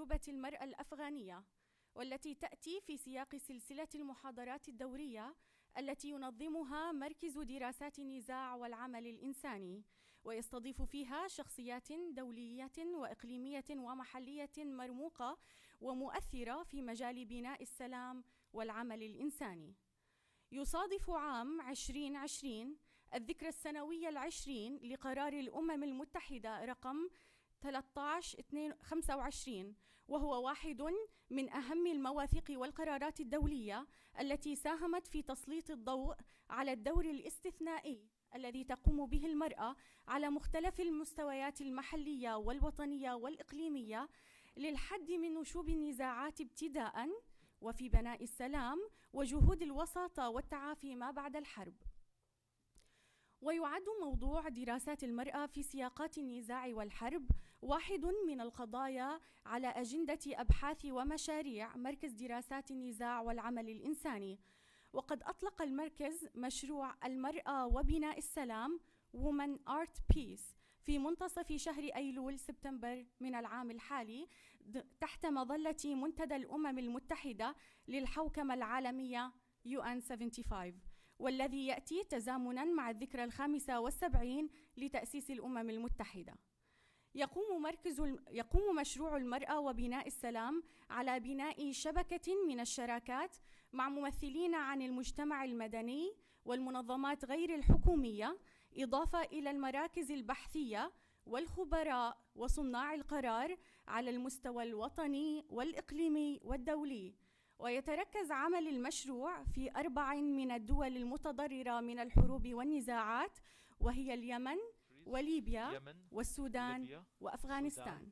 تجربة المرأة الأفغانية، والتي تأتي في سياق سلسلة المحاضرات الدورية التي ينظمها مركز دراسات النزاع والعمل الإنساني، ويستضيف فيها شخصيات دولية وإقليمية ومحلية مرموقة ومؤثرة في مجال بناء السلام والعمل الإنساني. يصادف عام 2020 الذكرى السنوية 20 لقرار الأمم المتحدة رقم 1325، وهو واحد من أهم المواثيق والقرارات الدولية التي ساهمت في تسليط الضوء على الدور الاستثنائي الذي تقوم به المرأة على مختلف المستويات المحلية والوطنية والإقليمية للحد من نشوب النزاعات ابتداءً، وفي بناء السلام وجهود الوساطة والتعافي ما بعد الحرب. ويعد موضوع دراسات المرأة في سياقات النزاع والحرب واحد من القضايا على أجندة أبحاث ومشاريع مركز دراسات النزاع والعمل الإنساني. وقد أطلق المركز مشروع المرأة وبناء السلام Women Art Peace في منتصف شهر أيلول سبتمبر من العام الحالي تحت مظلة منتدى الأمم المتحدة للحوكمة العالمية UN75، والذي يأتي تزامناً مع الذكرى 75 لتأسيس الأمم المتحدة. يقوم مشروع المرأة وبناء السلام على بناء شبكة من الشراكات مع ممثلين عن المجتمع المدني والمنظمات غير الحكومية، إضافة إلى المراكز البحثية والخبراء وصناع القرار على المستوى الوطني والإقليمي والدولي. ويتركز عمل المشروع في 4 من الدول المتضررة من الحروب والنزاعات، وهي اليمن وليبيا والسودان وأفغانستان.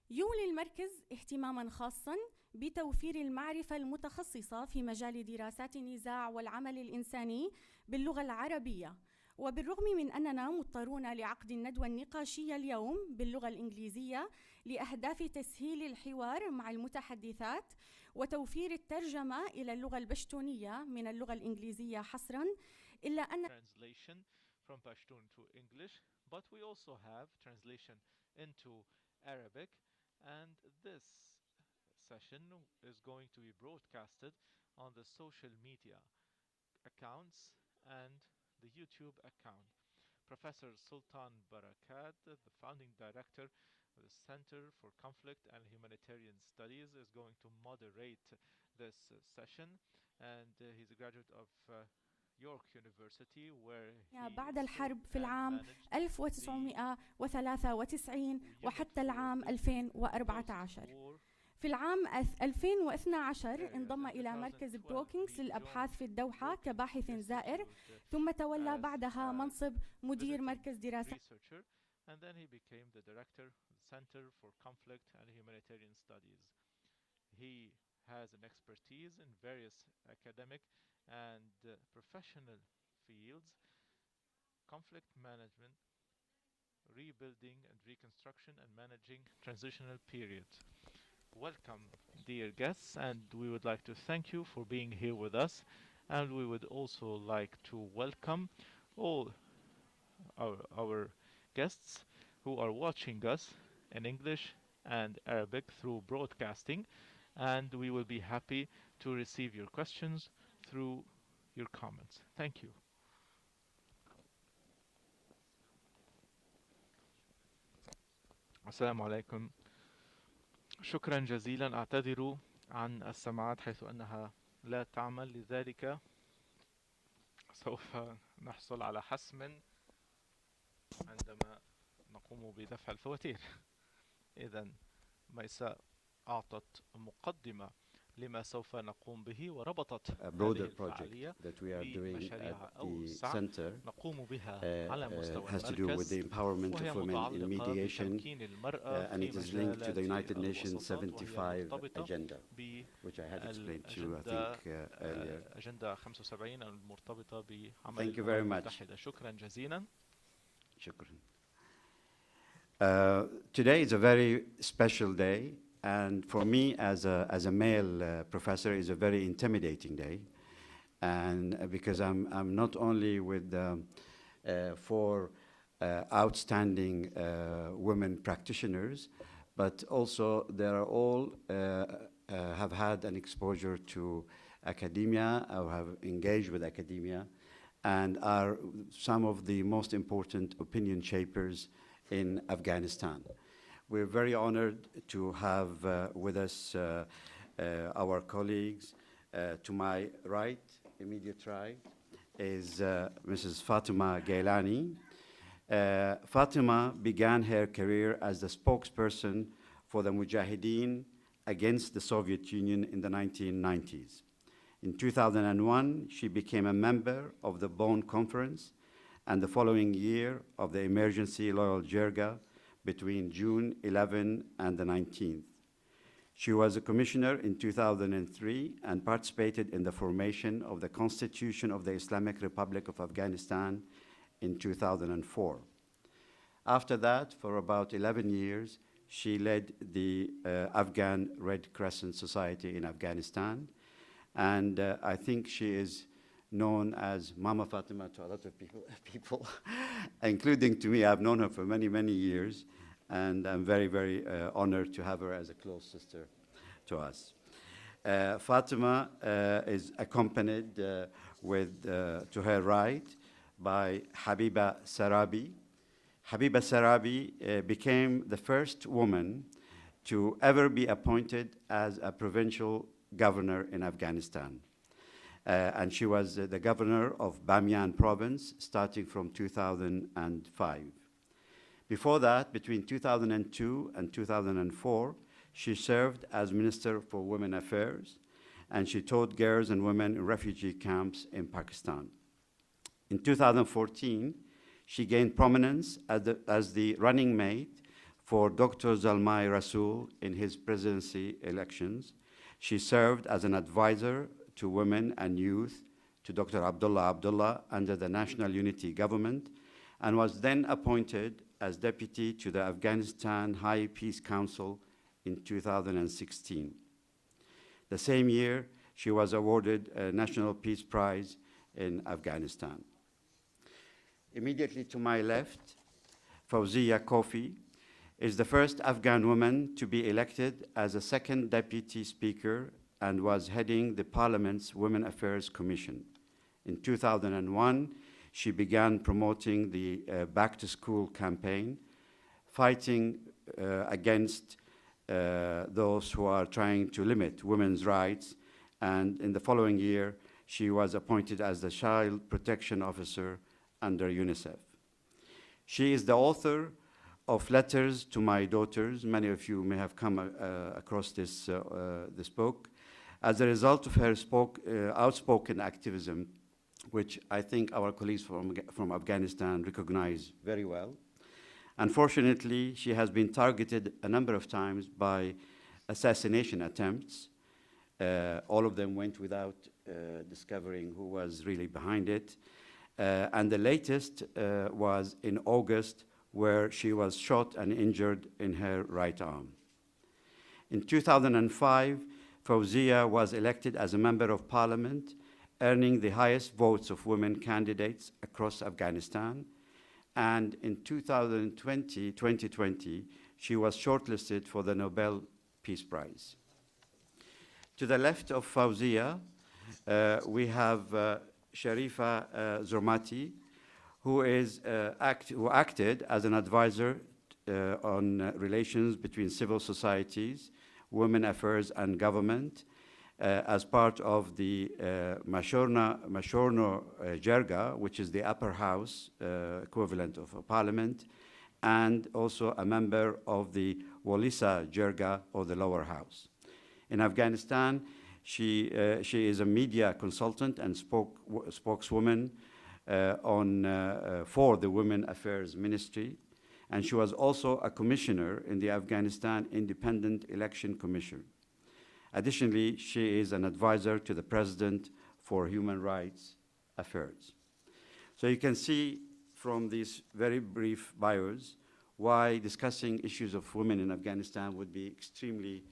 يولي المركز اهتماماً خاصاً بتوفير المعرفة المتخصصة في مجال دراسات النزاع والعمل الإنساني باللغة العربية، وبالرغم من أننا مضطرون لعقد الندوة النقاشية اليوم باللغة الإنجليزية لأهداف تسهيل الحوار مع المتحدثات وتوفير الترجمة إلى اللغة البشتونية من اللغة الإنجليزية حصراً، إلا أن translation from Pashtun to English, but we also have translation into Arabic, and this session is going to be broadcasted on the social media accounts and the YouTube account. Professor Sultan Barakat, the founding director of the Center for Conflict and Humanitarian Studies, is going to moderate this session, and he's a graduate of York University, where بعد الحرب في العام 1993 وحتى العام 2014. في العام 2012 انضم إلى مركز بروكينغز للأبحاث في الدوحة كباحث زائر، ثم تولى بعدها منصب مدير مركز دراسات. And then he became the director of the Center for Conflict and Humanitarian Studies. He has an expertise in various academic and professional fields: conflict management, rebuilding and reconstruction, and managing transitional periods. Welcome, dear guests, and we would like to thank you for being here with us, and we would also like to welcome all our guests who are watching us in English and Arabic through broadcasting, and we will be happy to receive your questions through your comments. Thank you. السلام عليكم. شكرا جزيلا. أعتذر عن السماعات حيث أنها لا تعمل، لذلك سوف نحصل على حسم عندما نقوم بدفع الفواتير. إذن ميساء أعطت مقدمة لما سوف نقوم به وربطت هذه الفعالية بمشاريع أوسع نقوم بها على مستوى المركز، وهي متعلقة بتمكين المرأة في مجالات الوساطة بالأجندة 75 المرتبطة بعمل الأمم المتحدة. شكرا جزيلا. شكرا. Today is a very special day, and for me as a male professor is a very intimidating day, and because I'm not only with four outstanding women practitioners, but also they are all have had an exposure to academia or have engaged with academia and are some of the most important opinion shapers in Afghanistan. We're very honored to have with us our colleagues. To my right, immediate right, is Mrs. Fatima Gailani. Fatima began her career as the spokesperson for the Mujahideen against the Soviet Union in the 1990s. In 2001, she became a member of the Bonn Conference, and the following year of the Emergency Loyal Jirga between June 11 and the 19th. She was a commissioner in 2003 and participated in the formation of the Constitution of the Islamic Republic of Afghanistan in 2004. After that, for about 11 years, she led the Afghan Red Crescent Society in Afghanistan, and I think she is known as Mama Fatima to a lot of people, including to me. I've known her for many, many years, and I'm very, very honored to have her as a close sister to us. Fatima is accompanied to her right by Habiba Sarabi. Habiba Sarabi became the first woman to ever be appointed as a provincial governor in Afghanistan. And she was the governor of Bamiyan province starting from 2005. Before that, between 2002 and 2004, she served as Minister for Women Affairs, and she taught girls and women in refugee camps in Pakistan. In 2014, she gained prominence as the running mate for Dr. Zalmay Rasool in his presidency elections. She served as an advisor to women and youth to Dr. Abdullah under the National Unity Government, and was then appointed as deputy to the Afghanistan High Peace Council in 2016. The same year, she was awarded a National Peace Prize in Afghanistan. Immediately to my left, Fawzia Kofi is the first Afghan woman to be elected as a second deputy speaker and was heading the Parliament's Women Affairs Commission. In 2001, she began promoting the Back to School campaign, fighting against those who are trying to limit women's rights. And in the following year, she was appointed as the Child Protection Officer under UNICEF. She is the author of Letters to My Daughters. Many of you may have come across this book. As a result of her outspoken activism, which I think our colleagues from Afghanistan recognize very well. Unfortunately, she has been targeted a number of times by assassination attempts. All of them went without discovering who was really behind it. And the latest was in August, where she was shot and injured in her right arm. In 2005, Fawzia was elected as a member of parliament, earning the highest votes of women candidates across Afghanistan. And in 2020, she was shortlisted for the Nobel Peace Prize. To the left of Fawzia, we have Sharifa Zurmati, who acted as an advisor on relations between civil societies, women affairs, and government as part of the Mashorno Jerga, which is the upper house equivalent of a parliament, and also a member of the Walisa Jerga, or the lower house. In Afghanistan, she is a media consultant and spokeswoman for the Women Affairs Ministry, and she was also a commissioner in the Afghanistan Independent Election Commission. Additionally, she is an advisor to the President for Human Rights Affairs. So you can see from these very brief bios why discussing issues of women in Afghanistan would be extremely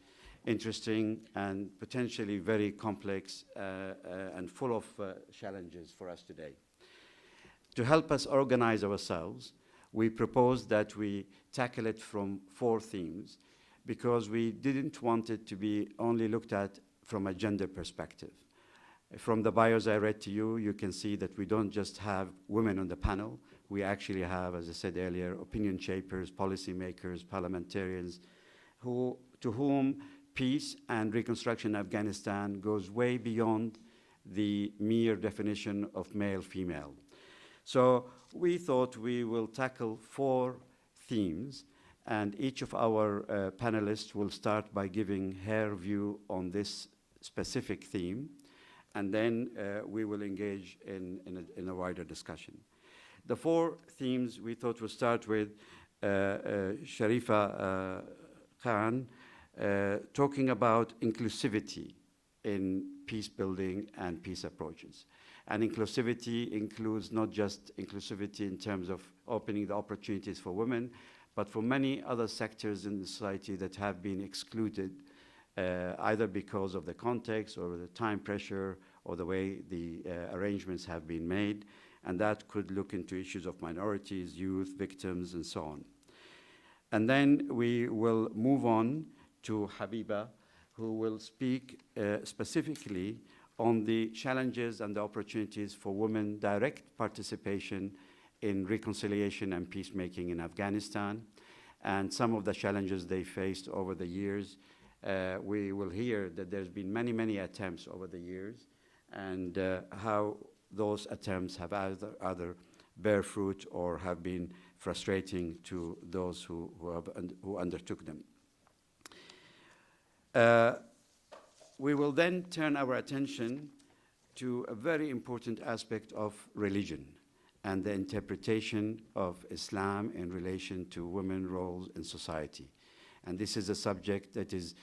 interesting and potentially very complex and full of challenges for us today. To help us organize ourselves, we propose that we tackle it from 4 themes. because we didn't want it to be only looked at from a gender perspective. From the bios I read to you, you can see that we don't just have women on the panel. We actually have, as I said earlier, opinion shapers, policymakers, parliamentarians, to whom peace and reconstruction in Afghanistan goes way beyond the mere definition of male-female. So we thought we will tackle 4 themes, and each of our panelists will start by giving her view on this specific theme, and then we will engage in a wider discussion. The 4 themes we thought we'll start with Sharifa Khan talking about inclusivity in peace building and peace approaches. And inclusivity includes not just inclusivity in terms of opening the opportunities for women, but for many other sectors in the society that have been excluded, either because of the context or the time pressure or the way the arrangements have been made. And that could look into issues of minorities, youth, victims, and so on. And then we will move on to Habiba, who will speak specifically on the challenges and the opportunities for women direct participation in reconciliation and peacemaking in Afghanistan, and some of the challenges they faced over the years. We will hear that there's been many, many attempts over the years, and how those attempts have either bear fruit or have been frustrating to those who undertook them. We will then turn our attention to a very important aspect of religion and the interpretation of Islam in relation to women's roles in society. And this is a subject that is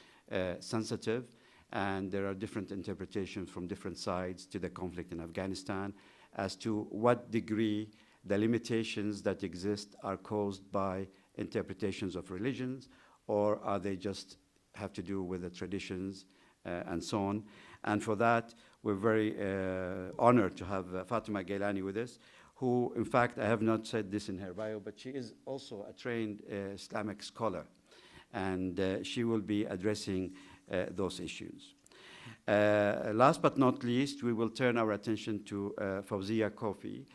sensitive, and there are different interpretations from different sides to the conflict in Afghanistan as to what degree the limitations that exist are caused by interpretations of religions, or are they just have to do with the traditions and so on. And for that, we're very honored to have Fatima Gailani with us, who, in fact, I have not said this in her bio, but she is also a trained Islamic scholar, and she will be addressing those issues. Last but not least, we will turn our attention to Fawzia Kofi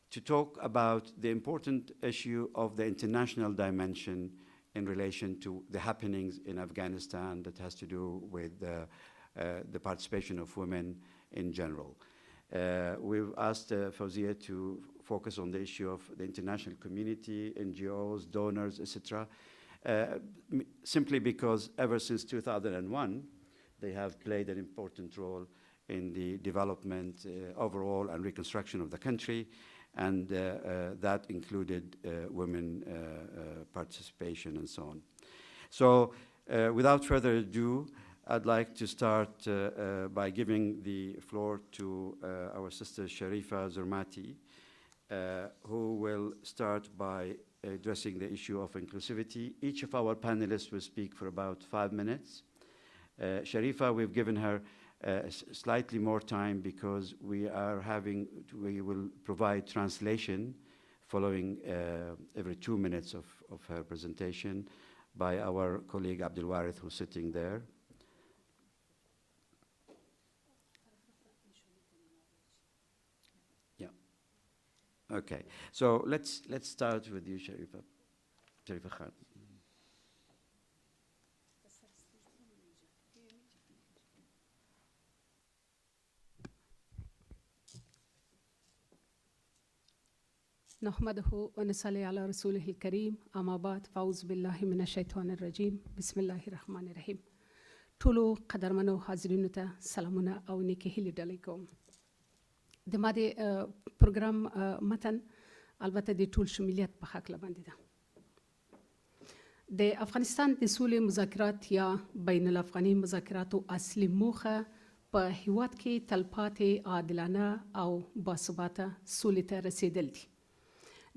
to talk about the important issue of the international dimension in relation to the happenings in Afghanistan that has to do with the participation of women in general. We've asked Fawzia to focus on the issue of the international community, NGOs, donors, etc., simply because ever since 2001, they have played an important role in the development overall and reconstruction of the country, and that included women participation and so on. So without further ado, I'd like to start by giving the floor to our sister Sharifa Zurmati, who will start by addressing the issue of inclusivity. Each of our panelists will speak for about 5 minutes. Sharifa, we've given her slightly more time because we will provide translation following every 2 minutes of her presentation by our colleague Abdul Warith, who's sitting there. Yeah. Okay. So let's start with you, Sharifa Khan. نحمده ونصلي على رسوله الكريم اما بعد فاعوذ بالله من الشیطان الرجیم بسم الله الرحمن الرحیم ټولو قدرمنو حاضرینو ته سلامونه او نیکې هیلې ډالۍ کوم. د ما د پروګرام متن البته د ټول شمولیت په حق باندې ده. د افغانستان د سولې مذاکرات یا بین الافغاني مذاکراتو اصلي موخه په هیواد کې تلپاتې عادلانه او باثباته سولې ته رسیدل دي.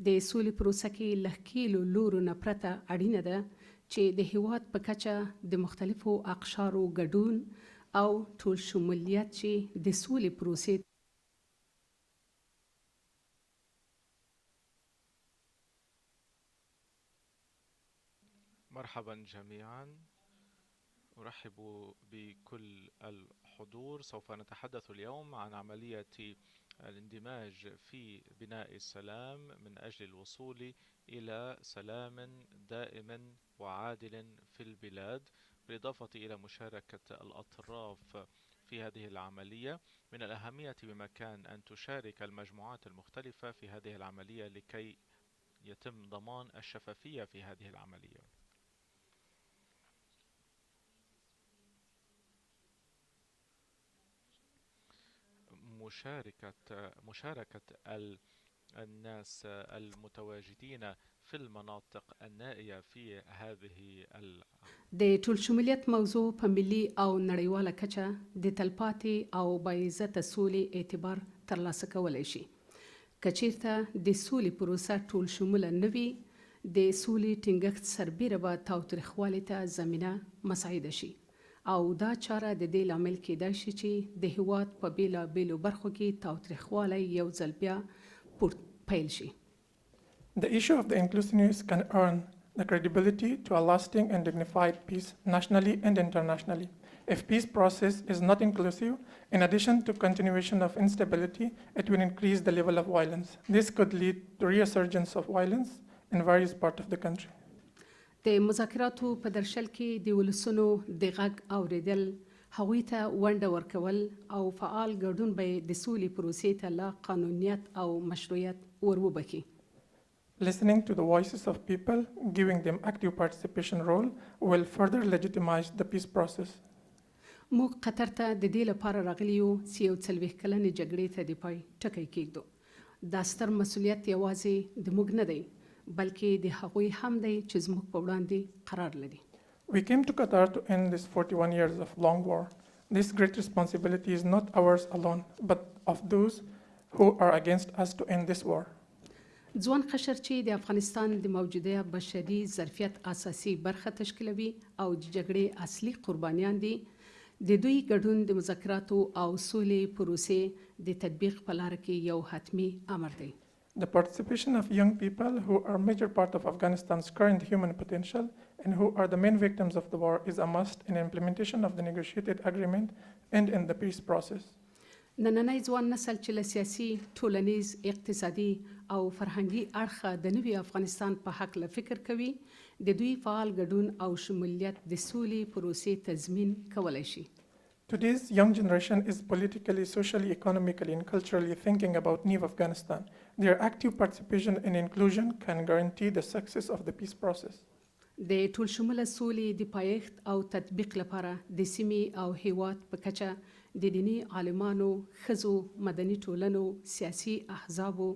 د سولې پروسه کې له ښکېلو لورو نه پرته اړینه ده چې د هیواد په کچه د مختلفو اقشارو ګډون او ټول شمولیت چې د سولې پروسې مرحبا جميعا. أرحب بكل الحضور. سوف نتحدث اليوم عن عملية الاندماج في بناء السلام من أجل الوصول إلى سلام دائم وعادل في البلاد، بالإضافة إلى مشاركة الأطراف في هذه العملية. من الأهمية بمكان أن تشارك المجموعات المختلفة في هذه العملية لكي يتم ضمان الشفافية في هذه العملية. مشاركة الناس المتواجدين في المناطق النائية في هذه د ټول شمولیت موضوع په ملي او نړیواله کچه د تلپاتې او باعزته سولې اعتبار ترلاسه کولی شي. که چیرته د سولې پروسه ټول شموله نه وي، د سولې ټینګښت سربیره به تاوتریخوالي ته زمینه مساعده شي او دا چاره د دې لامل کیدای شي چې د هیواد په بیلابیلو برخو کې تاوتریخوالی یو ځل بیا پیل شي. The issue of the inclusiveness can earn the credibility to a lasting and dignified peace nationally and internationally. If peace process is not inclusive, in addition to continuation of instability, it will increase the level of violence. This could lead to resurgence of violence in various parts of the country. د مذاکراتو په درشل کې د ولسونو د غږ اوریدل، هغوی ته ونډه ورکول او فعال ګډون به د سولې پروسې ته لا قانونیت او مشروعیت وروبخي. Listening to the voices of people, giving them active participation role, will further legitimize the peace process. موږ قطر ته د دې لپاره راغلي یو چې یو 40 کلنې جګړې ته د پای ټکی کېږدو. دا ستر مسؤلیت یوازې د موږ نه دی، بلکې د هغوی هم دی چې زموږ په وړاندې قرار لري. We came to Qatar to end this 41 years of long war. This great responsibility is not ours alone, but of those who are against us to end this war. ځوان قشر چې د افغانستان د موجوده بشري ظرفیت اساسي برخه تشکیلوي او د جګړې اصلي قربانیان دي، د دوی ګډون د مذاکراتو او سولې پروسې د تطبیق په لار کې یو حتمی امر دی. The participation of young people who are a major part of Afghanistan's current human potential and who are the main victims of the war is a must in implementation of the negotiated agreement and in the peace process. نننی ځوان نسل چې له سیاسي، ټولنیز، اقتصادي او فرهنګي اړخه د نوي افغانستان په حق له فکر کوي، د دوی فعال ګډون او شمولیت د سولې پروسې تضمین کولی شي. Today's young generation is politically, socially, economically, and culturally thinking about new Afghanistan. Their active participation and inclusion can guarantee the success of the peace process. د ټول شموله سولې د پایښت او تطبیق لپاره د سیمې او هیواد په کچه د دیني عالمانو، ښځو، مدني ټولنو، سیاسي احزابو،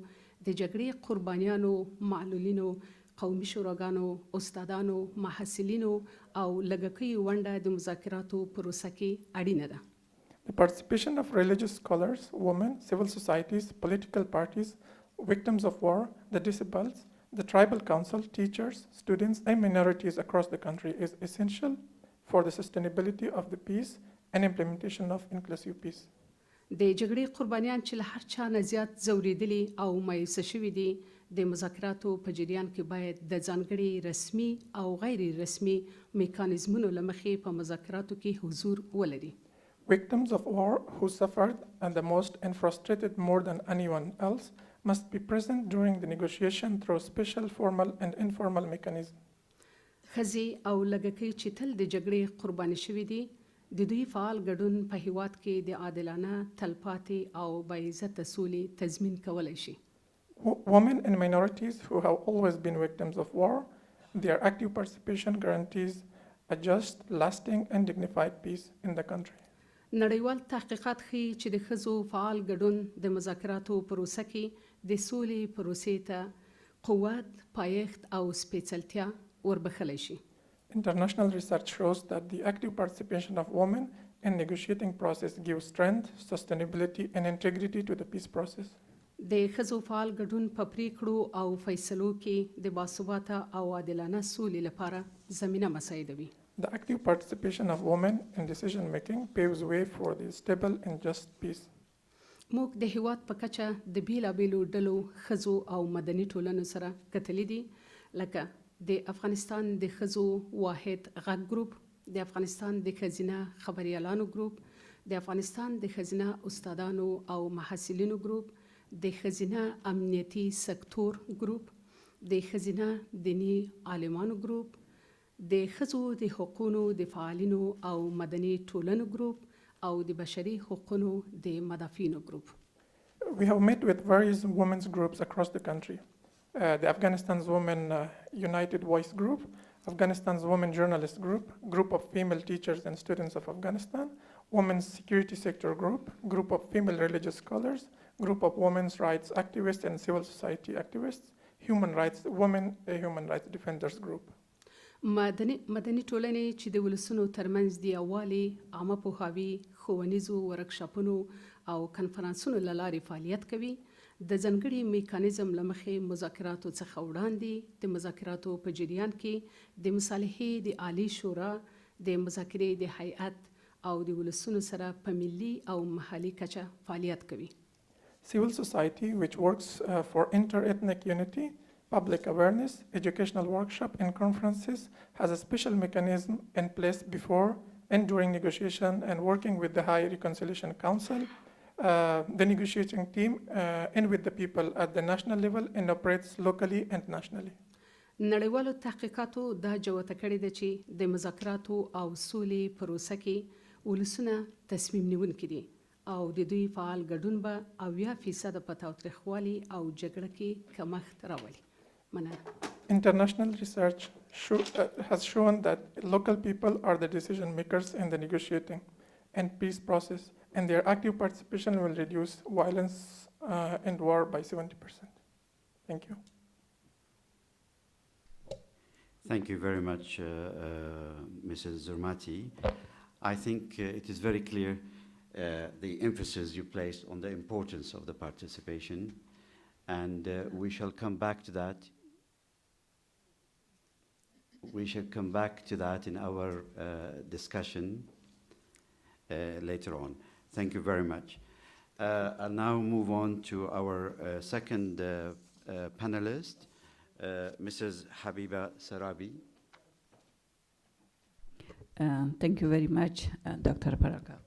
د جګړې قربانیانو، معلولینو، قومي شوراګانو، استادانو، محصلینو او لږکیو ونډه د مذاکراتو پروسه کې اړینه ده. The participation of religious scholars, women, civil societies, political parties, victims of war, the disabled, the tribal council, teachers, students, and minorities across the country is essential for the sustainability of the peace and implementation of inclusive peace. د جګړې قربانیان چې له هر چا نه زیات ځورېدلي او مایوسه شوي دي، د مذاکراتو په جریان کې باید د ځانګړي رسمي او غیر رسمي میکانیزمونو له مخې په مذاکراتو کې حضور ولري. Victims of war who suffered and the most and frustrated more than anyone else must be present during the negotiation through special formal and informal mechanisms. ښځې او لږکۍ چې تل د جګړې قرباني شوي دي، د دوی فعال ګډون په هیواد کې د عادلانه، تلپاتې او باعزته سولې تضمین کولی شي. Women and minorities who have always been victims of war, their active participation guarantees a just, lasting, and dignified peace in the country. نړیوال تحقیقات ښیي چې د ښځو فعال ګډون د مذاکراتو پروسه کې د سولې پروسې ته قوت، پایښت او سپېڅلتیا وربخلی شي. International research shows that the active participation of women in negotiating process gives strength, sustainability, and integrity to the peace process. د ښځو فعال ګډون په پریکړو او فیصلو کې د باثباته او عادلانه سولې لپاره زمینه مساعدوي. The active participation of women in decision making paves way for the stable and just peace. موږ د هیواد په کچه د بیلابیلو ډلو، ښځو او مدني ټولنو سره کتلي دي، لکه د افغانستان د ښځو واحد غږ ګروپ، د افغانستان د ښځینه خبریالانو ګروپ، د افغانستان د ښځینه استادانو او محصلینو ګروپ، د ښځینه امنیتي سکتور ګروپ، د ښځینه دینی عالمانو ګروپ، د ښځو د حقوقو د فعالینو او مدني ټولنو ګروپ او د بشري حقوقو د مدافعینو ګروپ. We have met with various women's groups across the country. The Afghanistan's Women United Voice Group, Afghanistan's Women Journalist Group, Group of Female Teachers and Students of Afghanistan, Women's Security Sector Group, Group of Female Religious Scholars, Group of Women's Rights Activists and Civil Society Activists, Women Human Rights Defenders Group. مدني ټولنې چې د ولسونو ترمنځ د یووالي، عامه پوهاوي، ښوونیزو ورکشاپونو او کنفرانسونو له لارې فعالیت کوي، د ځانګړي میکانیزم له مخې مذاکراتو څخه وړاندې د مذاکراتو په جریان کې د مصالحې د عالی شورا د مذاکرې د هیئت او د ولسونو سره په ملي او محلي کچه فعالیت کوي. Civil society, which works for inter-ethnic unity, public awareness, educational workshop and conferences, has a special mechanism in place before and during negotiation and working with the High Reconciliation Council, the negotiating team, and with the people at the national level and operates locally and nationally. نړیوالو تحقیقاتو دا جوته کړې ده چې د مذاکراتو او سولې پروسه کې ولسونه تصمیم نیونکي دي او د دوی فعال ګډون به 80% په تاوتریخوالي او جګړه کې کمښت راولي. International research has shown that local people are the decision makers in the negotiating and peace process, and their active participation will reduce violence and war by 70%. Thank you. Thank you very much, Mrs. Zurmati. I think it is very clear the emphasis you placed on the importance of the participation, and we shall come back to that. We shall come back to that in our discussion later on. Thank you very much. I'll now move on to our second panelist, Mrs. Habiba Sarabi. Thank you very much, Dr. Barakat.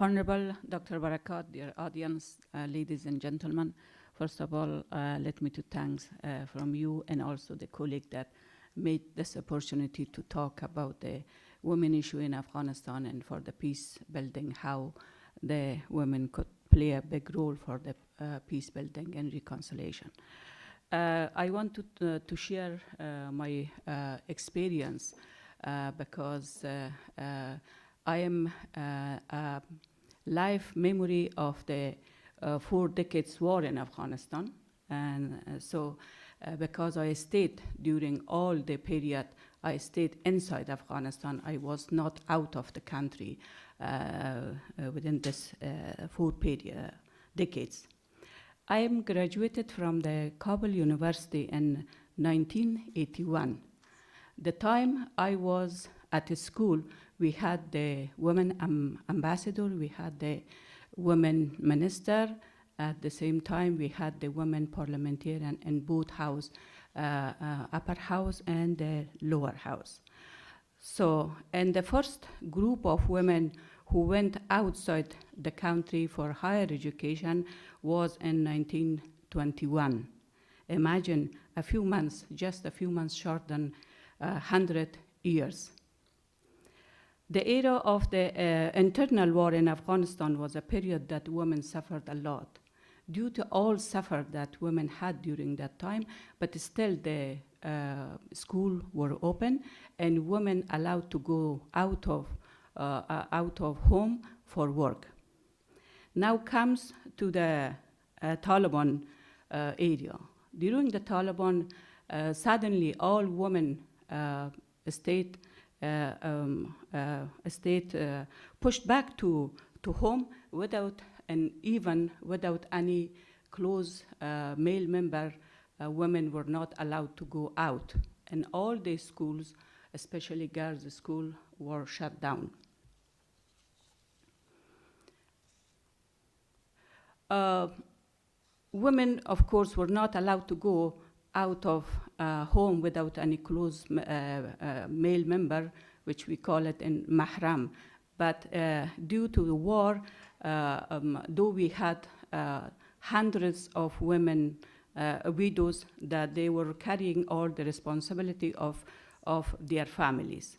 Honorable Dr. Barakat, dear audience, ladies and gentlemen, first of all, let me to thanks from you and also the colleague that made this opportunity to talk about the women issue in Afghanistan and for the peace building, how the women could play a big role for the peace building and reconciliation. I want to share my experience because I am a life memory of the 4 decades war in Afghanistan, and so because I stayed during all the period, I stayed inside Afghanistan. I was not out of the country within this 4 decades. I am graduated from the Kabul University in 1981. The time I was at school, we had the women ambassador, we had the women minister. At the same time, we had the women parliamentarian in both house, upper house and the lower house. So, and the first group of women who went outside the country for higher education was in 1921. Imagine a few months, just a few months short than 100 years. The era of the internal war in Afghanistan was a period that women suffered a lot due to all suffer that women had during that time, but still the school were open and women allowed to go out of home for work. Now comes to the Taliban area. During the Taliban, suddenly all women state pushed back to home without even without any close male member. Women were not allowed to go out, and all the schools, especially girls' school, were shut down. Women, of course, were not allowed to go out of home without any close male member, which we call it in mahram. But due to the war, though we had hundreds of women, widows, that they were carrying all the responsibility of their families.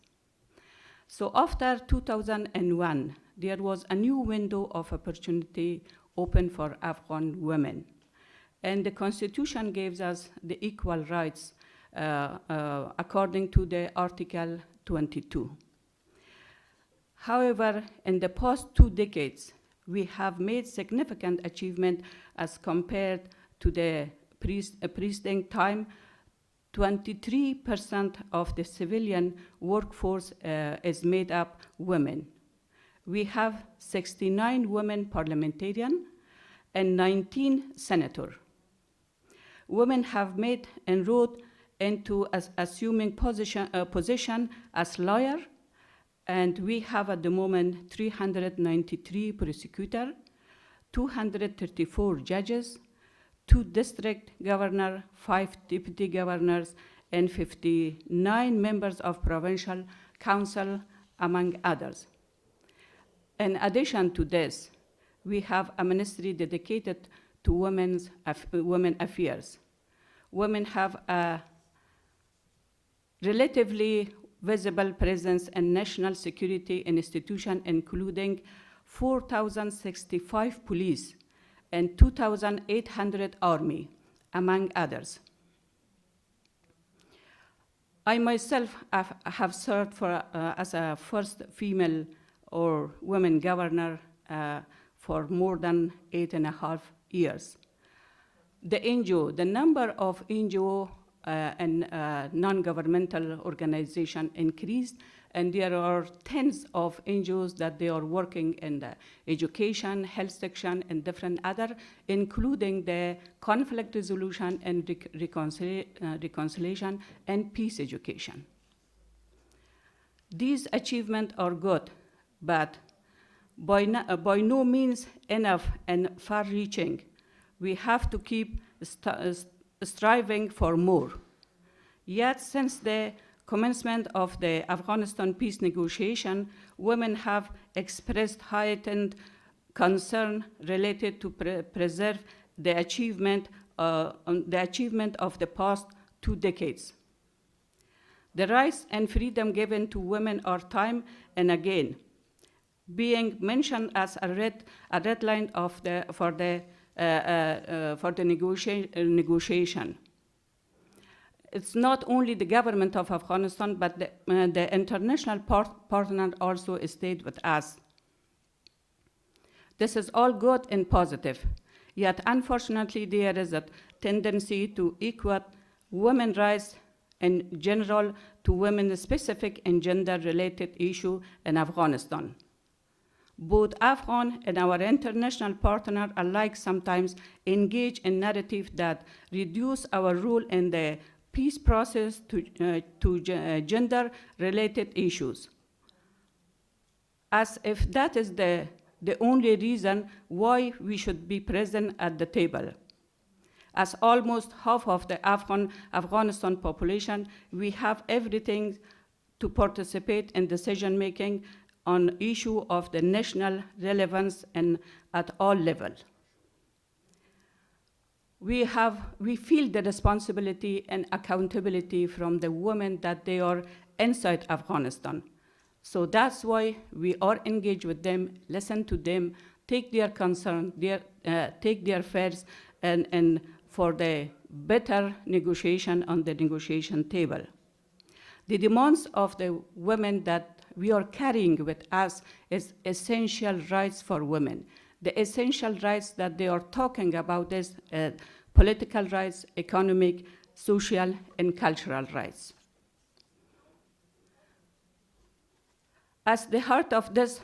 So after 2001, there was a new window of opportunity open for Afghan women. And the Constitution gives us the equal rights according to the Article 22. However, in the past 2 decades, we have made significant achievement as compared to the preceding time. 23% of the civilian workforce is made up women. We have 69 women parliamentarians and 19 senators. Women have made inroad into assuming position as lawyer, and we have at the moment 393 prosecutors, 234 judges, 2 district governors, 5 deputy governors, and 59 members of provincial council, among others. In addition to this, we have a ministry dedicated to women affairs. Women have a relatively visible presence in national security institutions, including 4,065 police and 2,800 army, among others. I myself have served as a first female or women governor for more than 8.5 years. The NGO, the number of NGO and non-governmental organizations increased, and there are tens of NGOs that they are working in the education, health section, and different other, including the conflict resolution and reconciliation and peace education. These achievements are good, but by no means enough and far-reaching. We have to keep striving for more. Yet, since the commencement of the Afghanistan peace negotiation, women have expressed heightened concern related to preserve the achievement of the past 2 decades. The rights and freedom given to women are time and again being mentioned as a red line for the negotiation. It's not only the government of Afghanistan, but the international partner also stayed with us. This is all good and positive, yet unfortunately there is a tendency to equate women's rights in general to women-specific and gender-related issues in Afghanistan. Both Afghan and our international partner alike sometimes engage in narrative that reduce our role in the peace process to gender-related issues, as if that is the only reason why we should be present at the table. As almost half of the Afghanistan population, we have everything to participate in decision-making on issue of the national relevance and at all levels. We feel the responsibility and accountability from the women that they are inside Afghanistan. So that's why we are engaged with them, listen to them, take their concern, take their fears, and for the better negotiation on the negotiation table. The demands of the women that we are carrying with us is essential rights for women. The essential rights that they are talking about is political rights, economic, social, and cultural rights. As the heart of this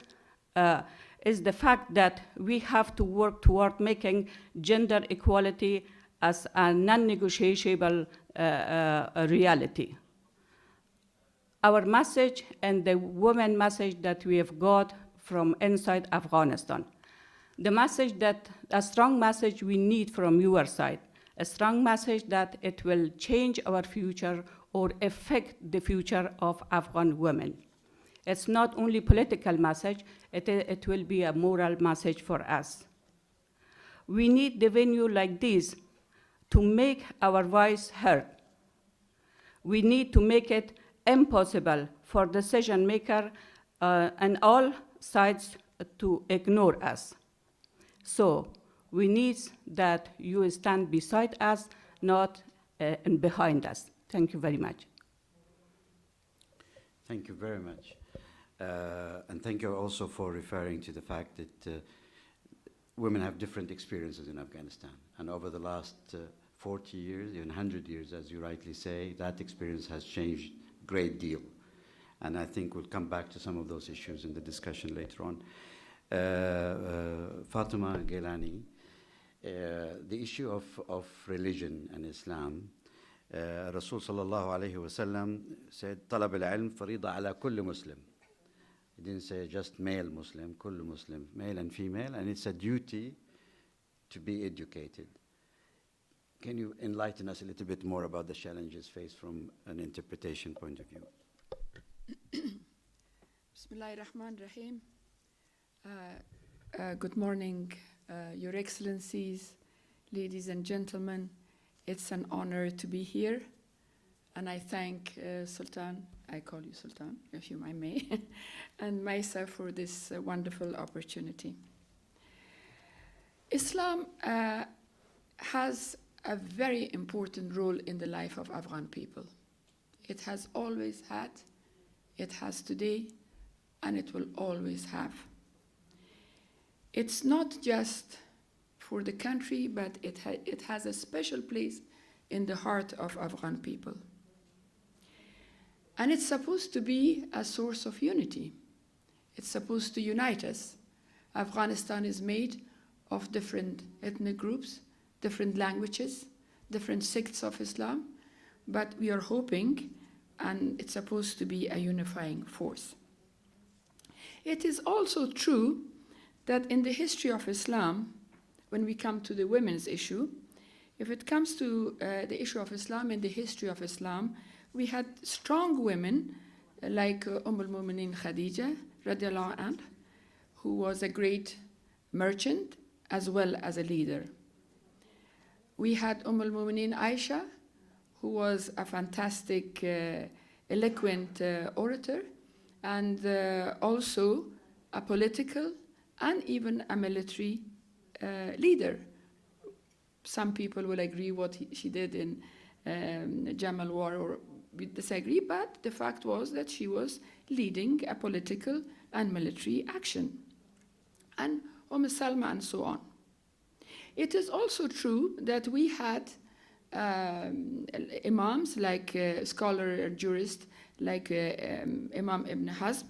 is the fact that we have to work toward making gender equality as a non-negotiable reality. Our message and the women message that we have got from inside Afghanistan. The message that, a strong message we need from your side a strong message that it will change our future or affect the future of Afghan women. It's not only political message, it will be a moral message for us. We need the venue like this to make our voice heard. We need to make it impossible for decision maker and all sides to ignore us. So we need that you stand beside us, not and behind us. Thank you very much. Thank you very much. And thank you also for referring to the fact that women have different experiences in Afghanistan. And over the last 40 years, even 100 years, as you rightly say, that experience has changed a great deal. And I think we'll come back to some of those issues in the discussion later on. Fatima Gailani, the issue of religion and Islam, Rasul sallallahu alayhi wa sallam said, طلب العلم فريضة على كل Muslim. He didn't say just male Muslim, كل Muslim, male and female, and it's a duty to be educated. Can you enlighten us a little bit more about the challenges faced from an interpretation point of view? Bismillahirrahmanirrahim. Good morning, Your Excellencies, ladies and gentlemen. It's an honor to be here, and I thank Sultan, I call you Sultan, if I may, and myself for this wonderful opportunity. Islam has a very important role in the life of Afghan people. It has always had, it has today, and it will always have. It's not just for the country, but it has a special place in the heart of Afghan people. And it's supposed to be a source of unity. It's supposed to unite us. Afghanistan is made of different ethnic groups, different languages, different sects of Islam, but we are hoping, and it's supposed to be a unifying force. It is also true that in the history of Islam, when we come to the women's issue, if it comes to the issue of Islam, in the history of Islam, we had strong women like al-Mu'minin Khadija, radiallahu anha, who was a great merchant as well as a leader. We had al-Mu'minin Aisha, who was a fantastic, eloquent orator, and also a political and even a military leader. Some people will agree what she did in Jamal War or disagree, but the fact was that she was leading a political and military action. And Salma and so on. It is also true that we had imams, like scholar or jurist, like Imam Ibn Hazm,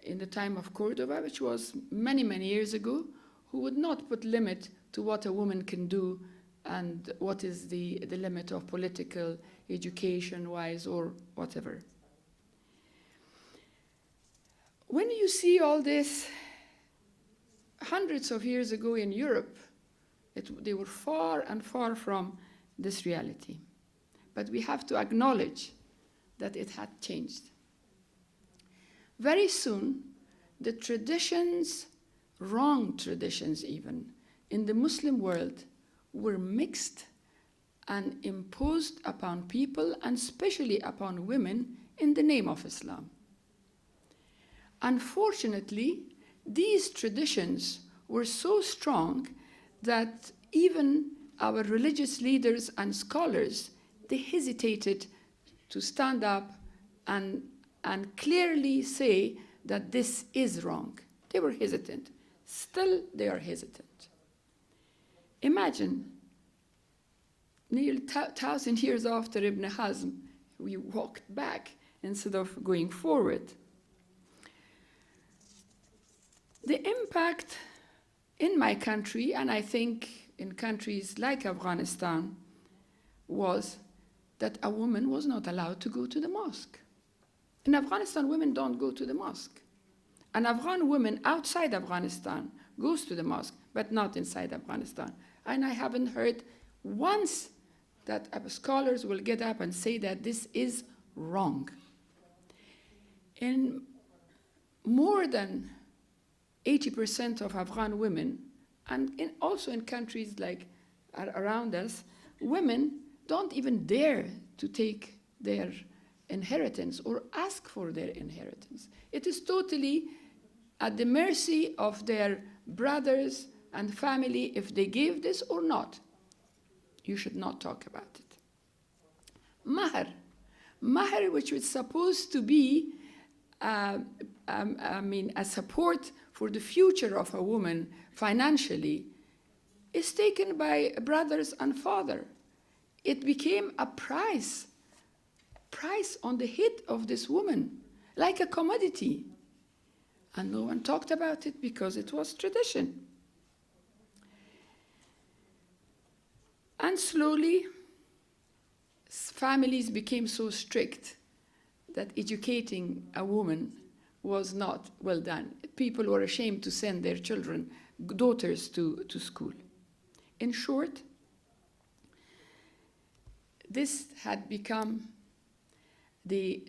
in the time of Cordoba, which was many, many years ago, who would not put limit to what a woman can do and what is the limit of political, education-wise, or whatever. When you see all this hundreds of years ago in Europe, they were far and far from this reality. But we have to acknowledge that it had changed. Very soon, the traditions, wrong traditions even, in the Muslim world were mixed and imposed upon people, and especially upon women, in the name of Islam. Unfortunately, these traditions were so strong that even our religious leaders and scholars, they hesitated to stand up and clearly say that this is wrong. They were hesitant. Still, they are hesitant. Imagine, nearly 1,000 years after Ibn Hazm, we walked back instead of going forward. The impact in my country, and I think in countries like Afghanistan, was that a woman was not allowed to go to the mosque. In Afghanistan, women don't go to the mosque. An Afghan woman outside Afghanistan goes to the mosque, but not inside Afghanistan. And I haven't heard once that scholars will get up and say that this is wrong. In more than 80% of Afghan women, and also in countries like around us, women don't even dare to take their inheritance or ask for their inheritance. It is totally at the mercy of their brothers and family if they give this or not. You should not talk about it. Mahr, which was supposed to be a support for the future of a woman financially, is taken by brothers and father. It became a price on the head of this woman, like a commodity. And no one talked about it because it was tradition. And slowly, families became so strict that educating a woman was not well done. People were ashamed to send their children, daughters, to school. In short, this had become the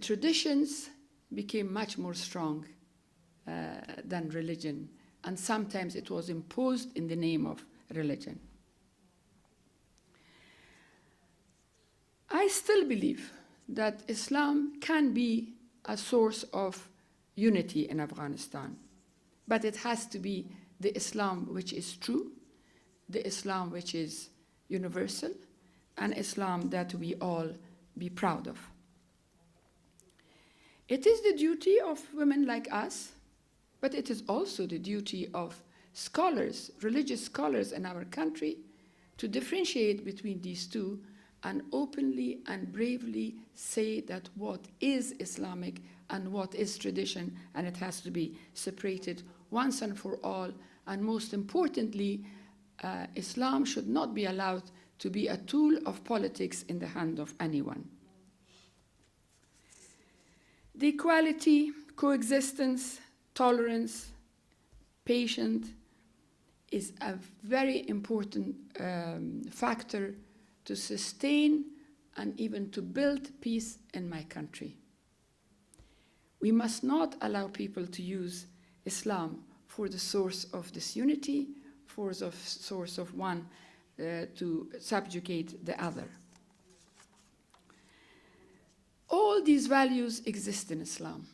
traditions became much more strong than religion, and sometimes it was imposed in the name of religion. I still believe that Islam can be a source of unity in Afghanistan, but it has to be the Islam which is true, the Islam which is universal, and Islam that we all be proud of. It is the duty of women like us, but it is also the duty of scholars, religious scholars in our country, to differentiate between these two and openly and bravely say that what is Islamic and what is tradition, and it has to be separated once and for all. And most importantly, Islam should not be allowed to be a tool of politics in the hand of anyone. The equality, coexistence, tolerance, patience is a very important factor to sustain and even to build peace in my country. We must not allow people to use Islam for the source of disunity, for the source of one to subjugate the other. All these values exist in Islam.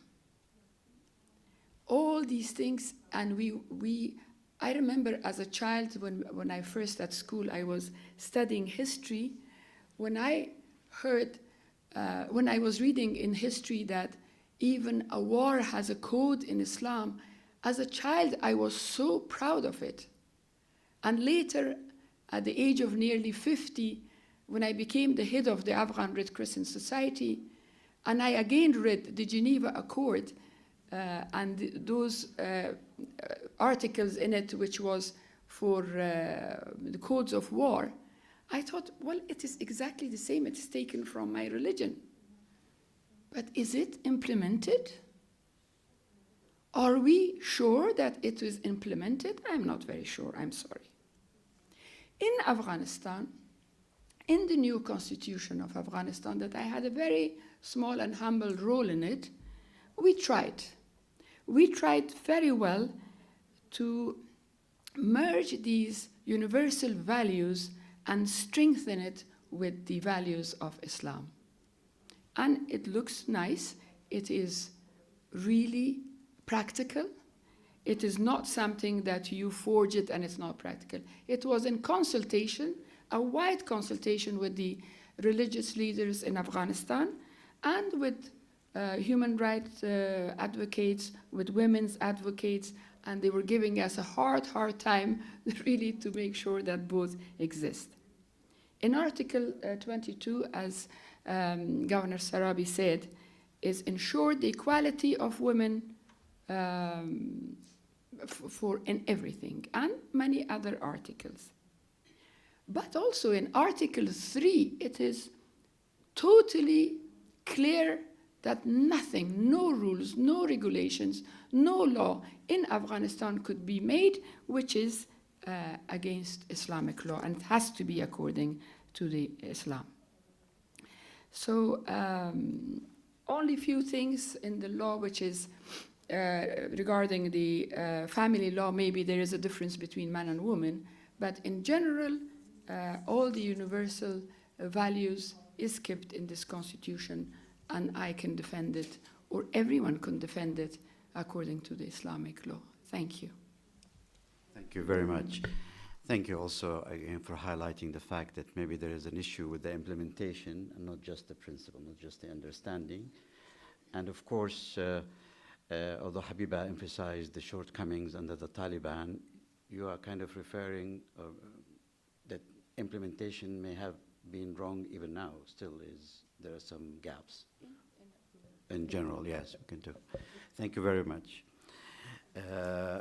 All these things, and I remember as a child when I first at school, I was studying history, when I heard, when I was reading in history that even a war has a code in Islam, as a child I was so proud of it. And later, at the age of nearly 50, when I became the head of the Afghan Red Crescent Society, and I again read the Geneva Accord and those articles in it which was for the codes of war, I thought, well, it is exactly the same. It's taken from my religion. But is it implemented? Are we sure that it is implemented? I'm not very sure, I'm sorry. In Afghanistan, in the new constitution of Afghanistan, that I had a very small and humble role in it, we tried. We tried very well to merge these universal values and strengthen it with the values of Islam. And it looks nice. It is really practical. It is not something that you forge it and it's not practical. It was in consultation, a wide consultation with the religious leaders in Afghanistan and with human rights advocates, with women's advocates, and they were giving us a hard time really to make sure that both exist. In Article 22, as Governor Sarabi said, is ensure the equality of women in everything, and many other articles. But also in Article 3, it is totally clear that nothing, no rules, no regulations, no law in Afghanistan could be made which is against Islamic law, and it has to be according to the Islam. So only few things in the law which is regarding the family law, maybe there is a difference between man and woman, but in general, all the universal values is kept in this constitution, and I can defend it, or everyone can defend it according to the Islamic law. Thank you. Thank you very much. Thank you also again for highlighting the fact that maybe there is an issue with the implementation and not just the principle, not just the understanding. And of course, although Habiba emphasized the shortcomings under the Taliban, you are kind of referring that implementation may have been wrong even now. Still there are some gaps. In general, yes, we can do. Thank you very much.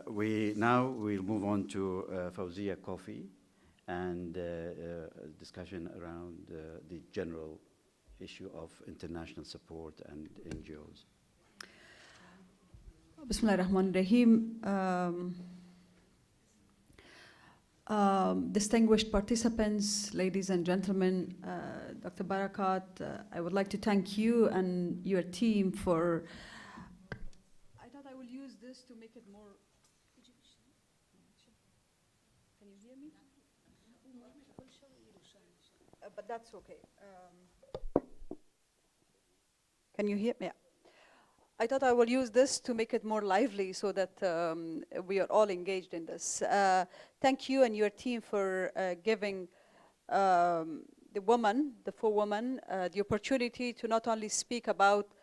We'll move on to Fawzia Kofi and discussion around the general issue of international support and NGOs. Bismillah ar-Rahman ar-Rahim. Distinguished participants, ladies and gentlemen, Dr. Barakat, I would like to thank you and your team for. I thought I will use this to make it more. Can you hear me? But that's okay. Can you hear me? I thought I will use this to make it more lively so that we are all engaged in this. Thank you and your team for giving the four women, the opportunity to not only speak about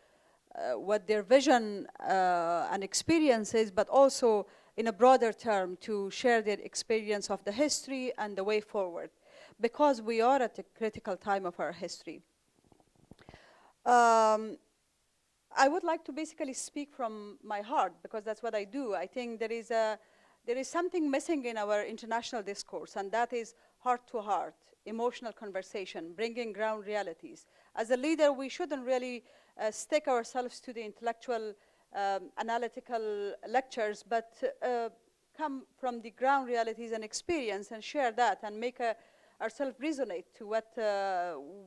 what their vision and experience is, but also in a broader term to share their experience of the history and the way forward, because we are at a critical time of our history. I would like to basically speak from my heart, because that's what I do. I think there is something missing in our international discourse, and that is heart-to-heart, emotional conversation, bringing ground realities. As a leader, we shouldn't really stick ourselves to the intellectual, analytical lectures, but come from the ground realities and experience and share that and make ourselves resonate to what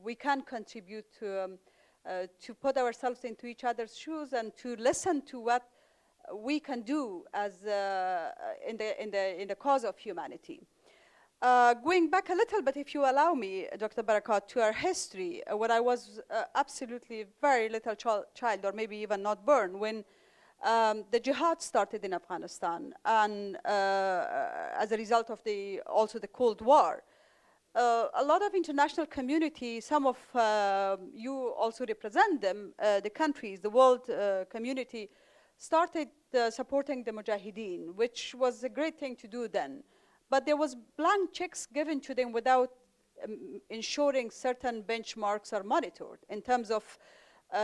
we can contribute to put ourselves into each other's shoes and to listen to what we can do as in the cause of humanity. Going back a little bit, if you allow me, Dr. Barakat, to our history, when I was absolutely very little child, or maybe even not born, when the jihad started in Afghanistan, and as a result of also the Cold War. A lot of international community, some of you also represent them, the countries, the world community, started supporting the Mujahideen, which was a great thing to do then. But there was blank checks given to them without ensuring certain benchmarks are monitored in terms of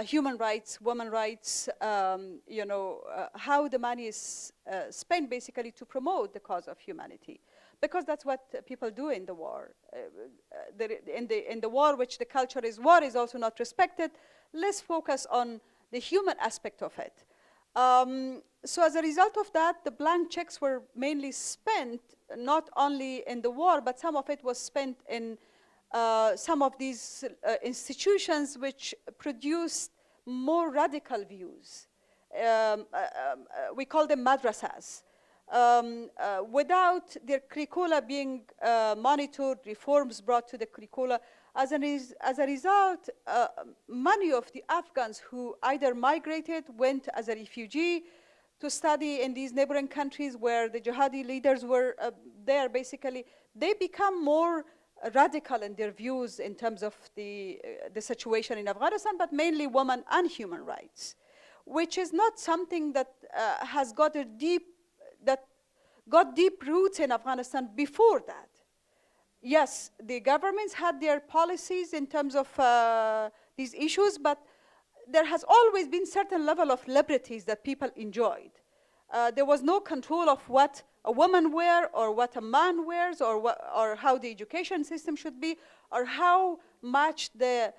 human rights, women's rights, how the money is spent basically to promote the cause of humanity. Because that's what people do in the war. In the war, which the culture is war is also not respected, let's focus on the human aspect of it. So as a result of that, the blank checks were mainly spent not only in the war, but some of it was spent in some of these institutions which produced more radical views. We call them madrasas. Without their curricula being monitored, reforms brought to the curricula. As a result, many of the Afghans who either migrated, went as a refugee to study in these neighboring countries where the jihadi leaders were there, basically, they become more radical in their views in terms of the situation in Afghanistan, but mainly women and human rights, which is not something that has got deep roots in Afghanistan before that. Yes, the governments had their policies in terms of these issues, but there has always been certain level of liberties that people enjoyed. There was no control of what a woman wears or what a man wears or how the education system should be or how much the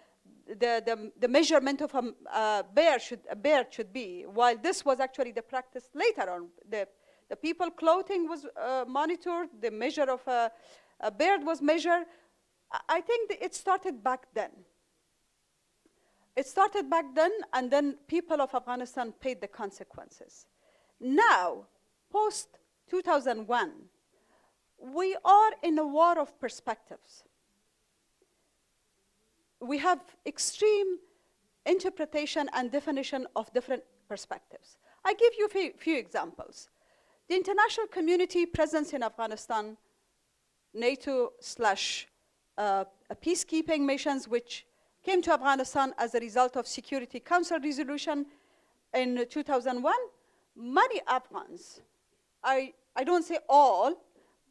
measurement of a bear should be, while this was actually the practice later on. The The people clothing was monitored, the measure of a beard was measured. I think it started back then. It started back then, and then people of Afghanistan paid the consequences. Now, post-2001, we are in a war of perspectives. We have extreme interpretation and definition of different perspectives. I give you a few examples. The international community presence in Afghanistan, NATO / peacekeeping missions, which came to Afghanistan as a result of Security Council resolution in 2001, many Afghans, I don't say all,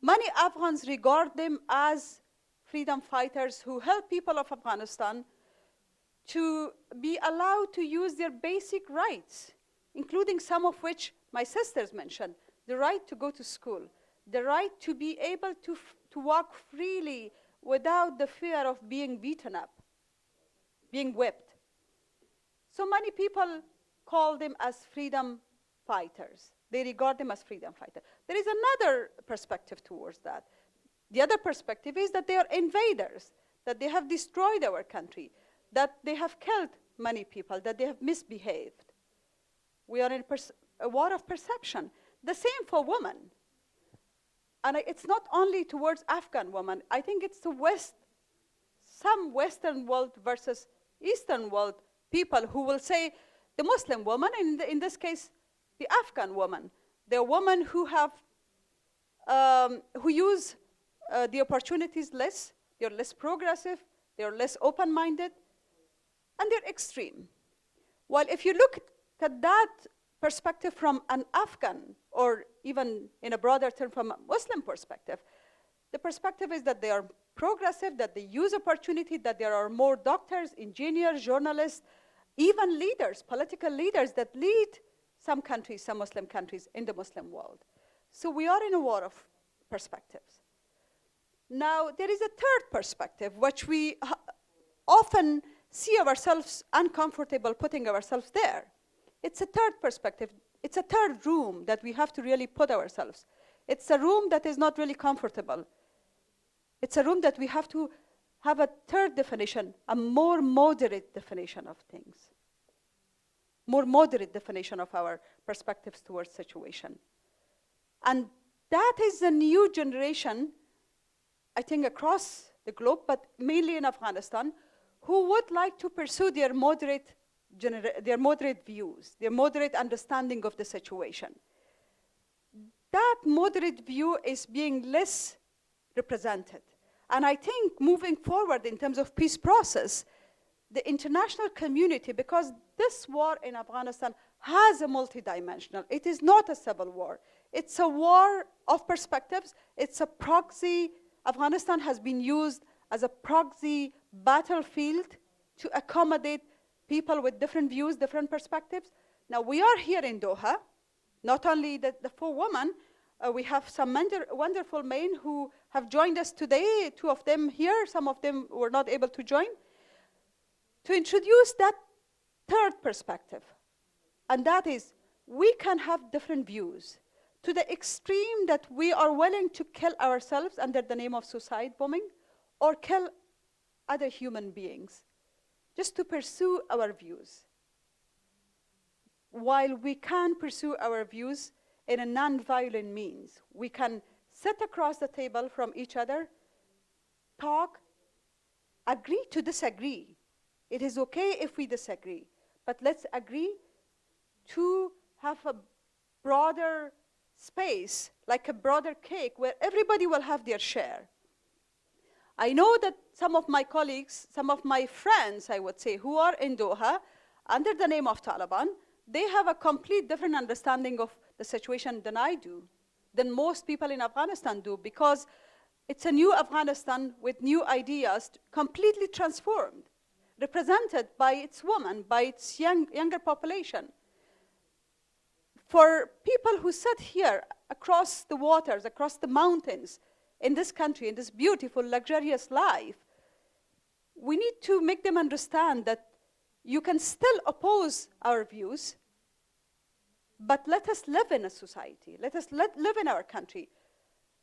many Afghans regard them as freedom fighters who help people of Afghanistan to be allowed to use their basic rights, including some of which my sisters mentioned, the right to go to school, the right to be able to walk freely without the fear of being beaten up, being whipped. So many people call them as freedom fighters. They regard them as freedom fighters. There is another perspective towards that. The other perspective is that they are invaders, that they have destroyed our country, that they have killed many people, that they have misbehaved. We are in a war of perception. The same for women. And it's not only towards Afghan women. I think it's the West, some Western world versus Eastern world people who will say the Muslim woman, in this case, the Afghan woman. They're women who have, who use the opportunities less, they're less progressive, they're less open-minded, and they're extreme. While if you look at that perspective from an Afghan, or even in a broader term from a Muslim perspective, the perspective is that they are progressive, that they use opportunity, that there are more doctors, engineers, journalists, even leaders, political leaders that lead some countries, some Muslim countries in the Muslim world. So we are in a war of perspectives. Now, there is a third perspective, which we often see ourselves uncomfortable putting ourselves there. It's a third perspective. It's a third room that we have to really put ourselves. It's a room that is not really comfortable. It's a room that we have to have a third definition, a more moderate definition of things. More moderate definition of our perspectives towards situation. And that is a new generation, I think across the globe, but mainly in Afghanistan, who would like to pursue their moderate views, their moderate understanding of the situation. That moderate view is being less represented. And I think moving forward in terms of peace process, the international community, because this war in Afghanistan has a multidimensional, it is not a civil war. It's a war of perspectives. It's a proxy. Afghanistan has been used as a proxy battlefield to accommodate people with different views, different perspectives. Now we are here in Doha, not only the four women, we have some wonderful men who have joined us today, 2 of them here, some of them were not able to join, to introduce that third perspective. And that is, we can have different views to the extreme that we are willing to kill ourselves under the name of suicide bombing or kill other human beings just to pursue our views. While we can pursue our views in a non-violent means, we can sit across the table from each other, talk, agree to disagree. It is okay if we disagree, but let's agree to have a broader space, like a broader cake, where everybody will have their share. I know that some of my colleagues, some of my friends, I would say, who are in Doha, under the name of Taliban, they have a complete different understanding of the situation than I do, than most people in Afghanistan do, because it's a new Afghanistan with new ideas, completely transformed, represented by its women, by its younger population. For people who sit here across the waters, across the mountains, in this country, in this beautiful, luxurious life, we need to make them understand that you can still oppose our views. but let us live in a society. Let us live in our country.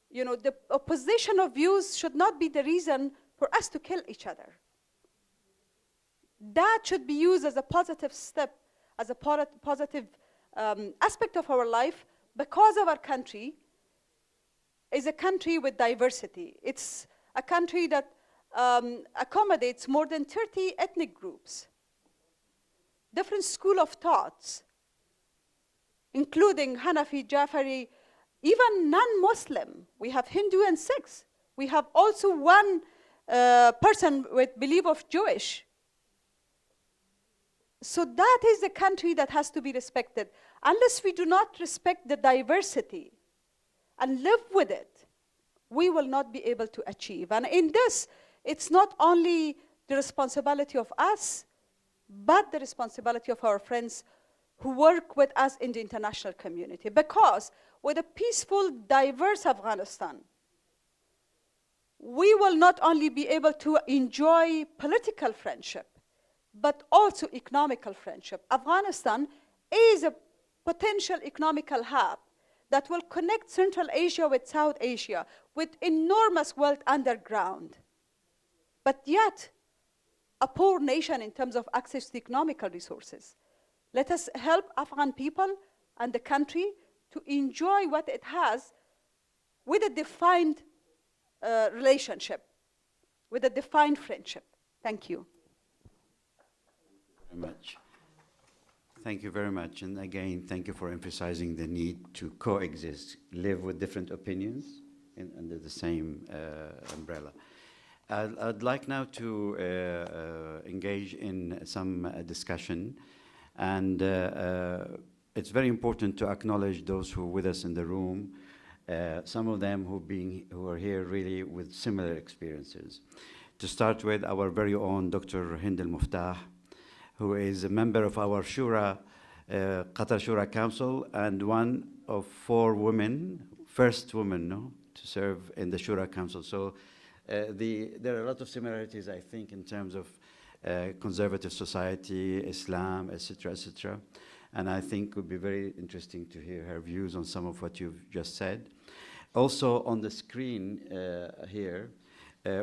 You know, the opposition of views should not be the reason for us to kill each other. That should be used as a positive step, as a positive aspect of our life, because our country is a country with diversity. It's a country that accommodates more than 30 ethnic groups, different school of thoughts, including Hanafi, Jafari, even non-Muslim. We have Hindu and Sikhs. We have also one person with belief of Jewish. So that is a country that has to be respected. Unless we do not respect the diversity and live with it, we will not be able to achieve. And in this, it's not only the responsibility of us, but the responsibility of our friends who work with us in the international community. Because with a peaceful, diverse Afghanistan, we will not only be able to enjoy political friendship, but also economical friendship. Afghanistan is a potential economical hub that will connect Central Asia with South Asia with enormous wealth underground. But yet, a poor nation in terms of access to economical resources. Let us help Afghan people and the country to enjoy what it has with a defined relationship, with a defined friendship. Thank you. Very much. Thank you very much. And again, thank you for emphasizing the need to coexist, live with different opinions under the same umbrella. I'd like now to engage in some discussion. And it's very important to acknowledge those who are with us in the room, some of them who are here really with similar experiences. To start with, our very own Dr. Hind al-Muftah, who is a member of our Shura, Qatar Shura Council, and one of 4 women, first woman to serve in the Shura Council. So there are a lot of similarities, I think, in terms of conservative society, Islam, etc., etc. And I think it would be very interesting to hear her views on some of what you've just said. Also on the screen here,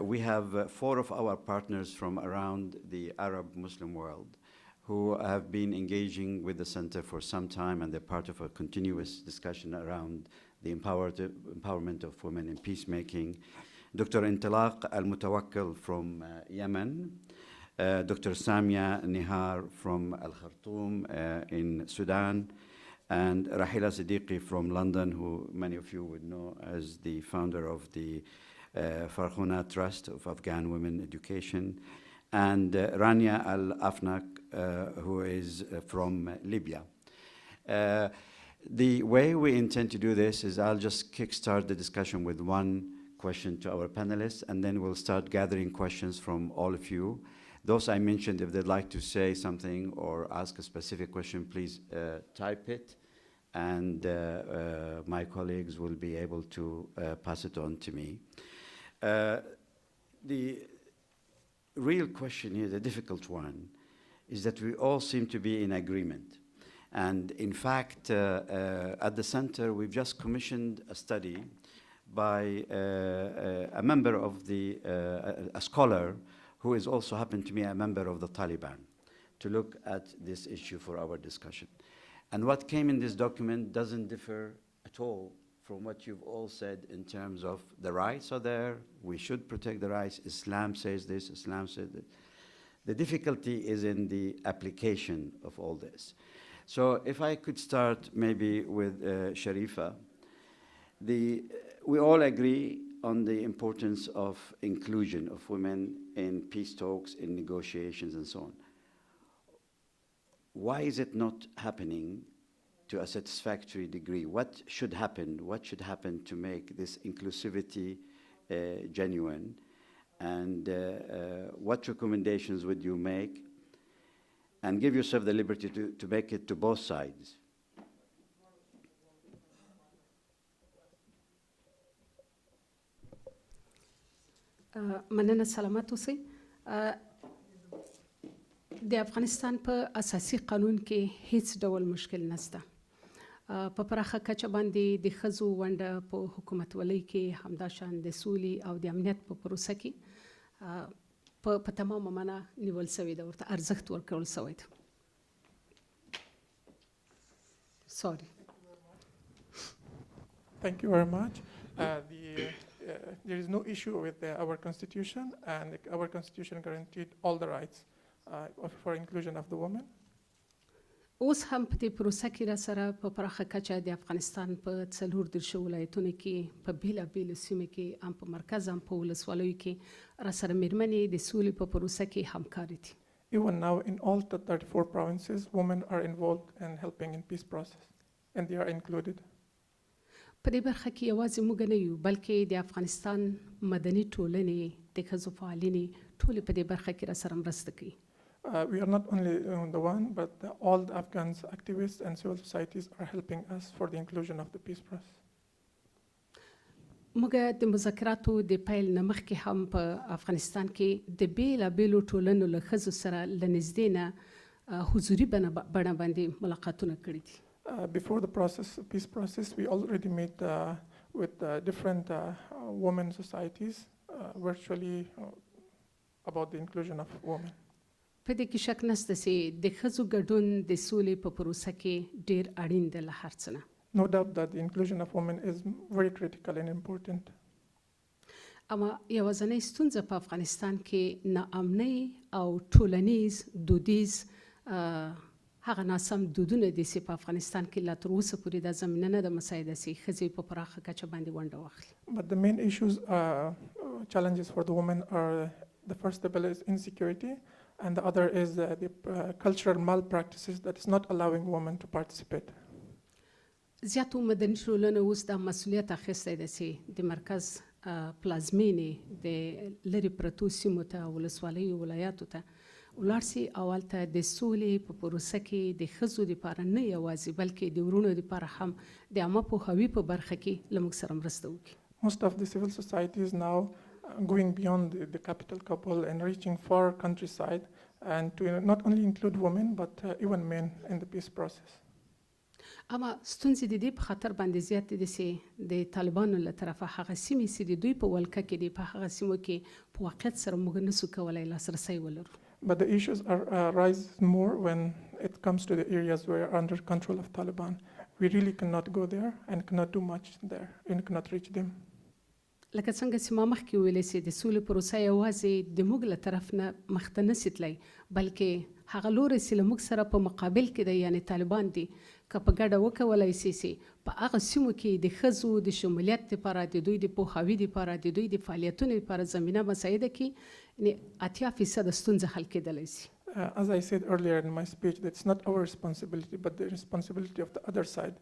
we have 4 of our partners from around the Arab Muslim world who have been engaging with the center for some time, and they're part of a continuous discussion around the empowerment of women in peacemaking. Dr. Intilaq Al-Mutawakkil from Yemen, Dr. Samia Nihar from Al Khartoum in Sudan, and Rahila Siddiqui from London, who many of you would know as the founder of the Farkhuna Trust of Afghan Women Education, and Rania Al-Afnak, who is from Libya. The way we intend to do this is I'll just kickstart the discussion with one question to our panelists, and then we'll start gathering questions from all of you. Those I mentioned, if they'd like to say something or ask a specific question, please type it, and my colleagues will be able to pass it on to me. The real question here, the difficult one, is that we all seem to be in agreement. And in fact, at the center, we've just commissioned a study by a member of the, a scholar who is also happened to be a member of the Taliban, to look at this issue for our discussion. And what came in this document doesn't differ at all from what you've all said in terms of the rights are there, we should protect the rights, Islam says this, Islam says that. The difficulty is in the application of all this. So if I could start maybe with Sharifa. We all agree on the importance of inclusion of women in peace talks, in negotiations, and so on. Why is it not happening to a satisfactory degree? What should happen? What should happen to make this inclusivity genuine? And what recommendations would you make? And give yourself the liberty to make it to both sides. مننه سلامت اوسئ. د افغانستان په اساسي قانون کې هیڅ ډول مشکل نشته. په پراخه کچه باندې د ښځو ونډه په حکومتولۍ کې همداشان د سولې او د امنیت په پروسه کې په تمامه معنا نیول سوی ده، ورته ارزښت ورکول سوی ده. Sorry. Thank you very much. There is no issue with our constitution, and our constitution guaranteed all the rights for inclusion of the women. اوس هم په دې پروسه کې را سره په پراخه کچه د افغانستان په 34 ولایتونو کې په بیلابیلو سیمو کې هم په مرکز هم په ولسوالیو کې را سره میرمنې د سولې په پروسه کې همکارې دي. Even now, in all the 34 provinces, women are involved in helping in peace process, and they are included. په دې برخه کې یوازې موږ نه یو بلکې د افغانستان مدني ټولنې د ښځو فعالینې ټولې په دې برخه کې را سره مرسته کوي. We are not only the one, but all the Afghan activists and civil societies are helping us for the inclusion of the peace process. موږ د مذاکراتو د پیل نه مخکې هم په افغانستان کې د بیلابیلو ټولنو له ښځو سره له نږدې نه حضوري بڼه باندې ملاقاتونه کړي دي. Before the peace process, we already met with different women societies virtually about the inclusion of women. په دې کې شک نشته چې د ښځو ګډون د سولې په پروسه کې ډېر اړین دی له هر څه نه. No doubt that the inclusion of women is very critical and important. اما یوازینۍ ستونزه په افغانستان کې ناامنۍ او ټولنیز دودیز هغه ناسم دودونه دي چې په افغانستان کې لا تر اوسه پورې دا زمینه نه ده مساعده چې ښځې په پراخه کچه باندې ونډه واخلي. But the main issues, challenges for the women are the first of all is insecurity, and the other is the cultural malpractices that is not allowing women to participate. زیاتو مدني ټولنو اوس دا مسؤلیت اخیستی دی چې د مرکز پلازمینې د لرې پرتو سیمو ته ولسوالیو ولایاتو ته ولاړ سي او هلته د سولې په پروسه کې د ښځو دپاره نه یوازې بلکې د ورونو دپاره هم د عامه پوهاوي په برخه کې له موږ سره مرسته وکړي. Most of the civil societies now going beyond the capital couple and reaching far countryside, and to not only include women but even men in the peace process. اما ستونزې د دې په خاطر باندې زیاتې دي چې د طالبانو له طرفه هغه سیمې چې د دوی په ولکه کې دي په هغه سیمو کې په واقعیت سره موږ نسو کولی لاسرسی ولرو. But the issues rise more when it comes to the areas where are under control of Taliban. We really cannot go there and cannot do much there and cannot reach them. لکه څنګه چې ما مخکې ویلې چې د سولې پروسه یوازې د موږ له طرف نه مخته نسي تللی بلکې هغه لوری چې له موږ سره په مقابل کې دی یعنې طالبان دي که په ګډه وکولی سي چې په هغه سیمو کې د ښځو د شمولیت دپاره د دوی د پوهاوي دپاره د دوی د فعالیتونو دپاره زمینه مساعده کړي یعنې 80% ستونزه حل کېدلی سي. As I said earlier in my speech, that's not our responsibility, but the responsibility of the other side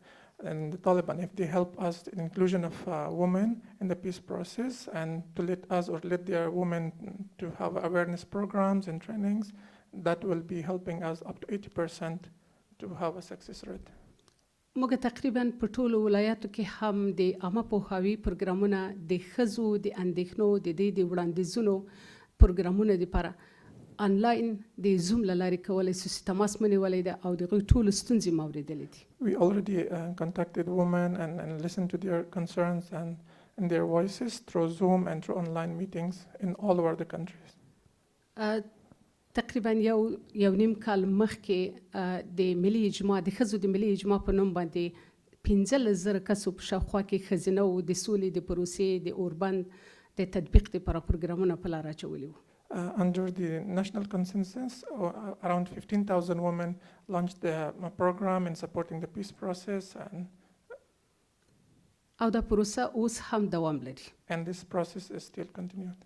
and the Taliban. If they help us in inclusion of women in the peace process and to let their women to have awareness programs and trainings, that will be helping us up to 80% to have a success rate. موږ تقریبا په ټولو ولایاتو کې هم د عامه پوهاوي پروګرامونه د ښځو د اندېښنو د دې د وړاندیزونو پروګرامونه دپاره آنلاین د زوم له لارې کولی سو چې تماس مو نیولی ده او د هغوی ټولو ستونزې مو اورېدلې دي. We already contacted women and listened to their concerns and their voices through Zoom and through online meetings in all over the countries. تقریبا یو نیم کال مخکې د ملي اجماع د ښځو د ملي اجماع په نوم باندې 15,000 کسو په شاوخوا کې ښځینه وو د سولې د پروسې د اوربند د تطبیق دپاره پروګرامونه په لار اچولي وو. Under the national consensus, around 15,000 women launched the program in supporting the peace process, او دا پروسه اوس هم دوام لري. And this process is still continued.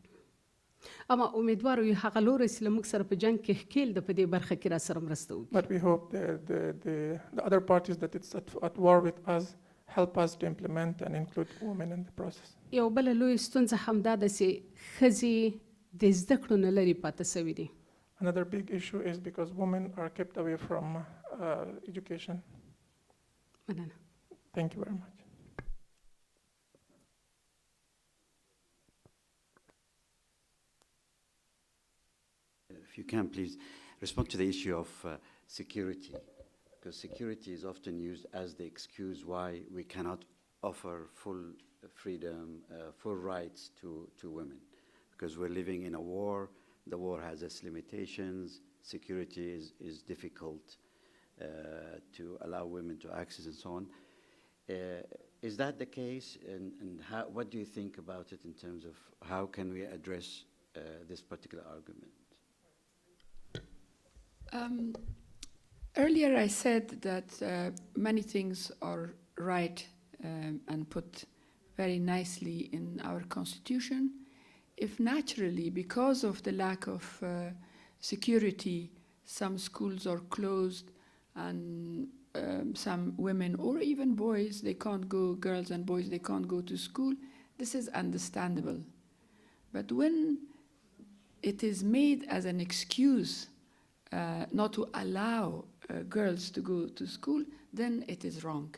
اما امیدوارو یو هغه لوری چې له موږ سره په جنګ کې ښکیل ده په دې برخه کې را سره مرسته وکړي. But we hope the other parties that it's at war with us help us to implement and include women in the process. یو بله لویه ستونزه همدا ده چې ښځې د زده کړو نه لرې پاتې سوي دي. Another big issue is because women are kept away from education. مننه. Thank you very much. If you can, please respond to the issue of security, because security is often used as the excuse why we cannot offer full freedom, full rights to women, because we're living in a war. The war has its limitations. Security is difficult to allow women to access and so on. Is that the case? And what do you think about it in terms of how can we address this particular argument? Earlier I said that many things are right and put very nicely in our constitution. If naturally, because of the lack of security, some schools are closed and some women or even boys, they can't go, girls and boys, they can't go to school, this is understandable. But when it is made as an excuse not to allow girls to go to school, then it is wrong.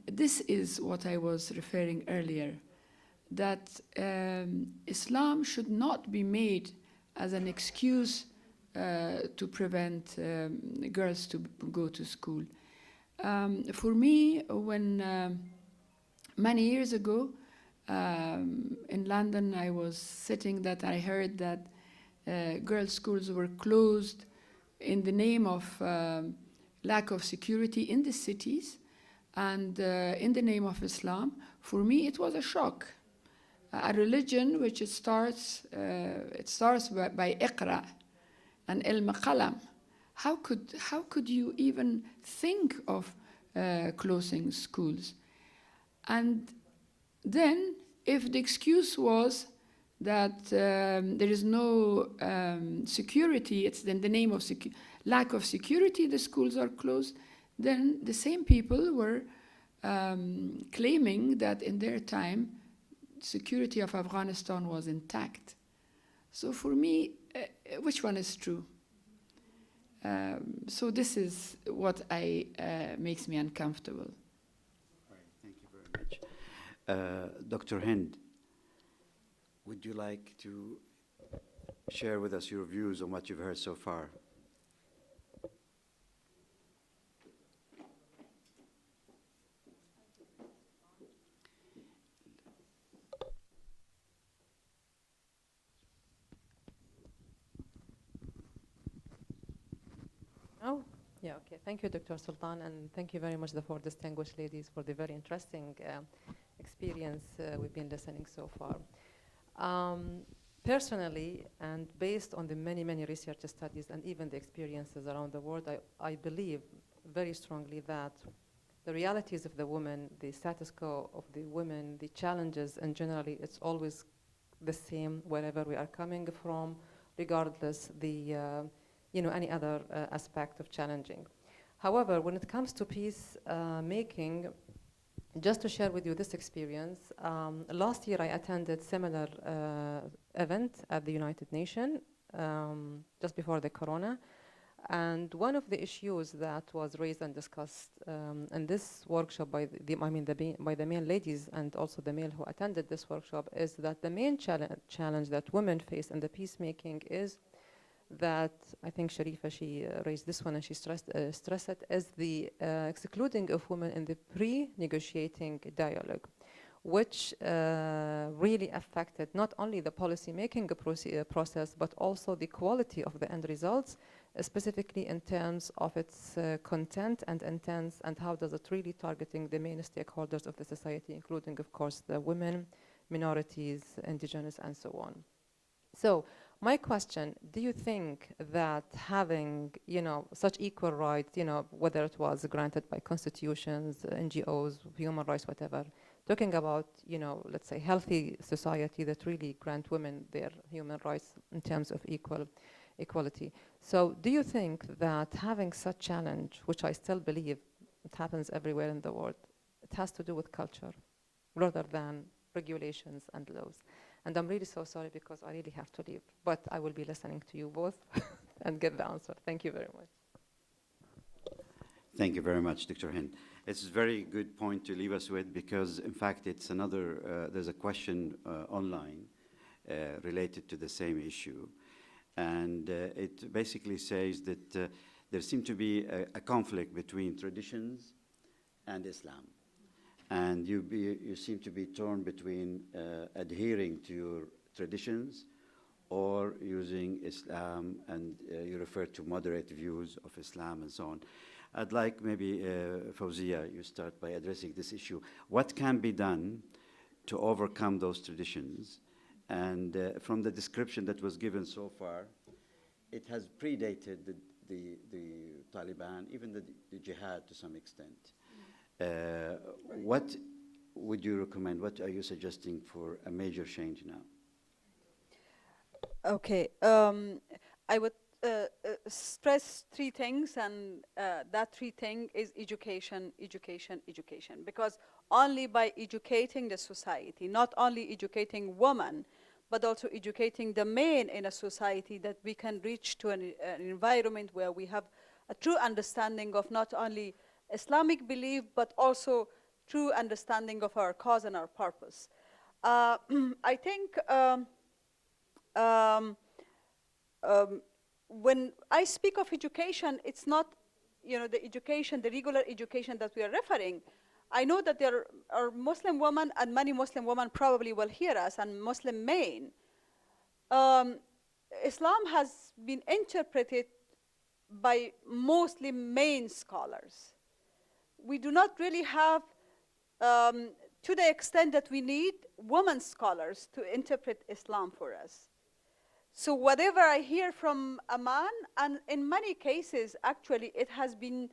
This is what I was referring earlier, that Islam should not be made as an excuse to prevent girls to go to school. For me, when many years ago in London, I was sitting that I heard that girls' schools were closed in the name of lack of security in the cities and in the name of Islam. For me, it was a shock. A religion which it starts by Iqra and Ilm Qalam. How could you even think of closing schools? And then, if the excuse was that there is no security, it's in the name of lack of security, the schools are closed, then the same people were claiming that in their time, security of Afghanistan was intact. So for me, which one is true? So this is what makes me uncomfortable. All right, thank you very much. Dr. Hind, would you like to share with us your views on what you've heard so far? Oh, yeah, okay. Thank you, Dr. Sultan, and thank you very much the four distinguished ladies for the very interesting experience we've been listening so far. Personally, and based on the many, many research studies and even the experiences around the world, I believe very strongly that the realities of the women, the status quo of the women, the challenges, and generally it's always the same wherever we are coming from, regardless the any other aspect of challenging. However, when it comes to peace making, just to share with you this experience, last year I attended similar event at the United Nations just before the corona. And one of the issues that was raised and discussed in this workshop by the male ladies and also the male who attended this workshop is that the main challenge that women face in the peacemaking is that, I think Sharifa, she raised this one and she stressed it, is the excluding of women in the pre-negotiating dialogue, which really affected not only the policy-making process, but also the quality of the end results, specifically in terms of its content and intents, and how does it really targeting the main stakeholders of the society, including, of course, the women, minorities, indigenous, and so on. So, my question, do you think that having, such equal rights, whether it was granted by constitutions, NGOs, human rights, whatever, talking about, let's say healthy society that really grant women their human rights in terms of equality. So do you think that having such challenge, which I still believe it happens everywhere in the world, it has to do with culture rather than regulations and laws? And I'm really so sorry because I really have to leave, but I will be listening to you both and get the answer. Thank you very much. Thank you very much, Dr. Hind. It's a very good point to leave us with because, in fact, it's another, there's a question online related to the same issue. And it basically says that there seemed to be a conflict between traditions and Islam. And you seem to be torn between adhering to your traditions or using Islam, and you refer to moderate views of Islam and so on. I'd like maybe, Fawzia, you start by addressing this issue. What can be done to overcome those traditions? And from the description that was given so far, it has predated the Taliban, even the jihad to some extent. What would you recommend? What are you suggesting for a major change now? Okay, I would stress three things, and that three thing is education, education, education. Because only by educating the society, not only educating women, but also educating the men in a society, that we can reach to an environment where we have a true understanding of not only Islamic belief, but also true understanding of our cause and our purpose. I think when I speak of education, it's not, the education, the regular education that we are referring. I know that there are Muslim women, and many Muslim women probably will hear us, and Muslim men. Islam has been interpreted by mostly male scholars. We do not really have, to the extent that we need, women scholars to interpret Islam for us. So whatever I hear from a man, and in many cases, actually, it has been,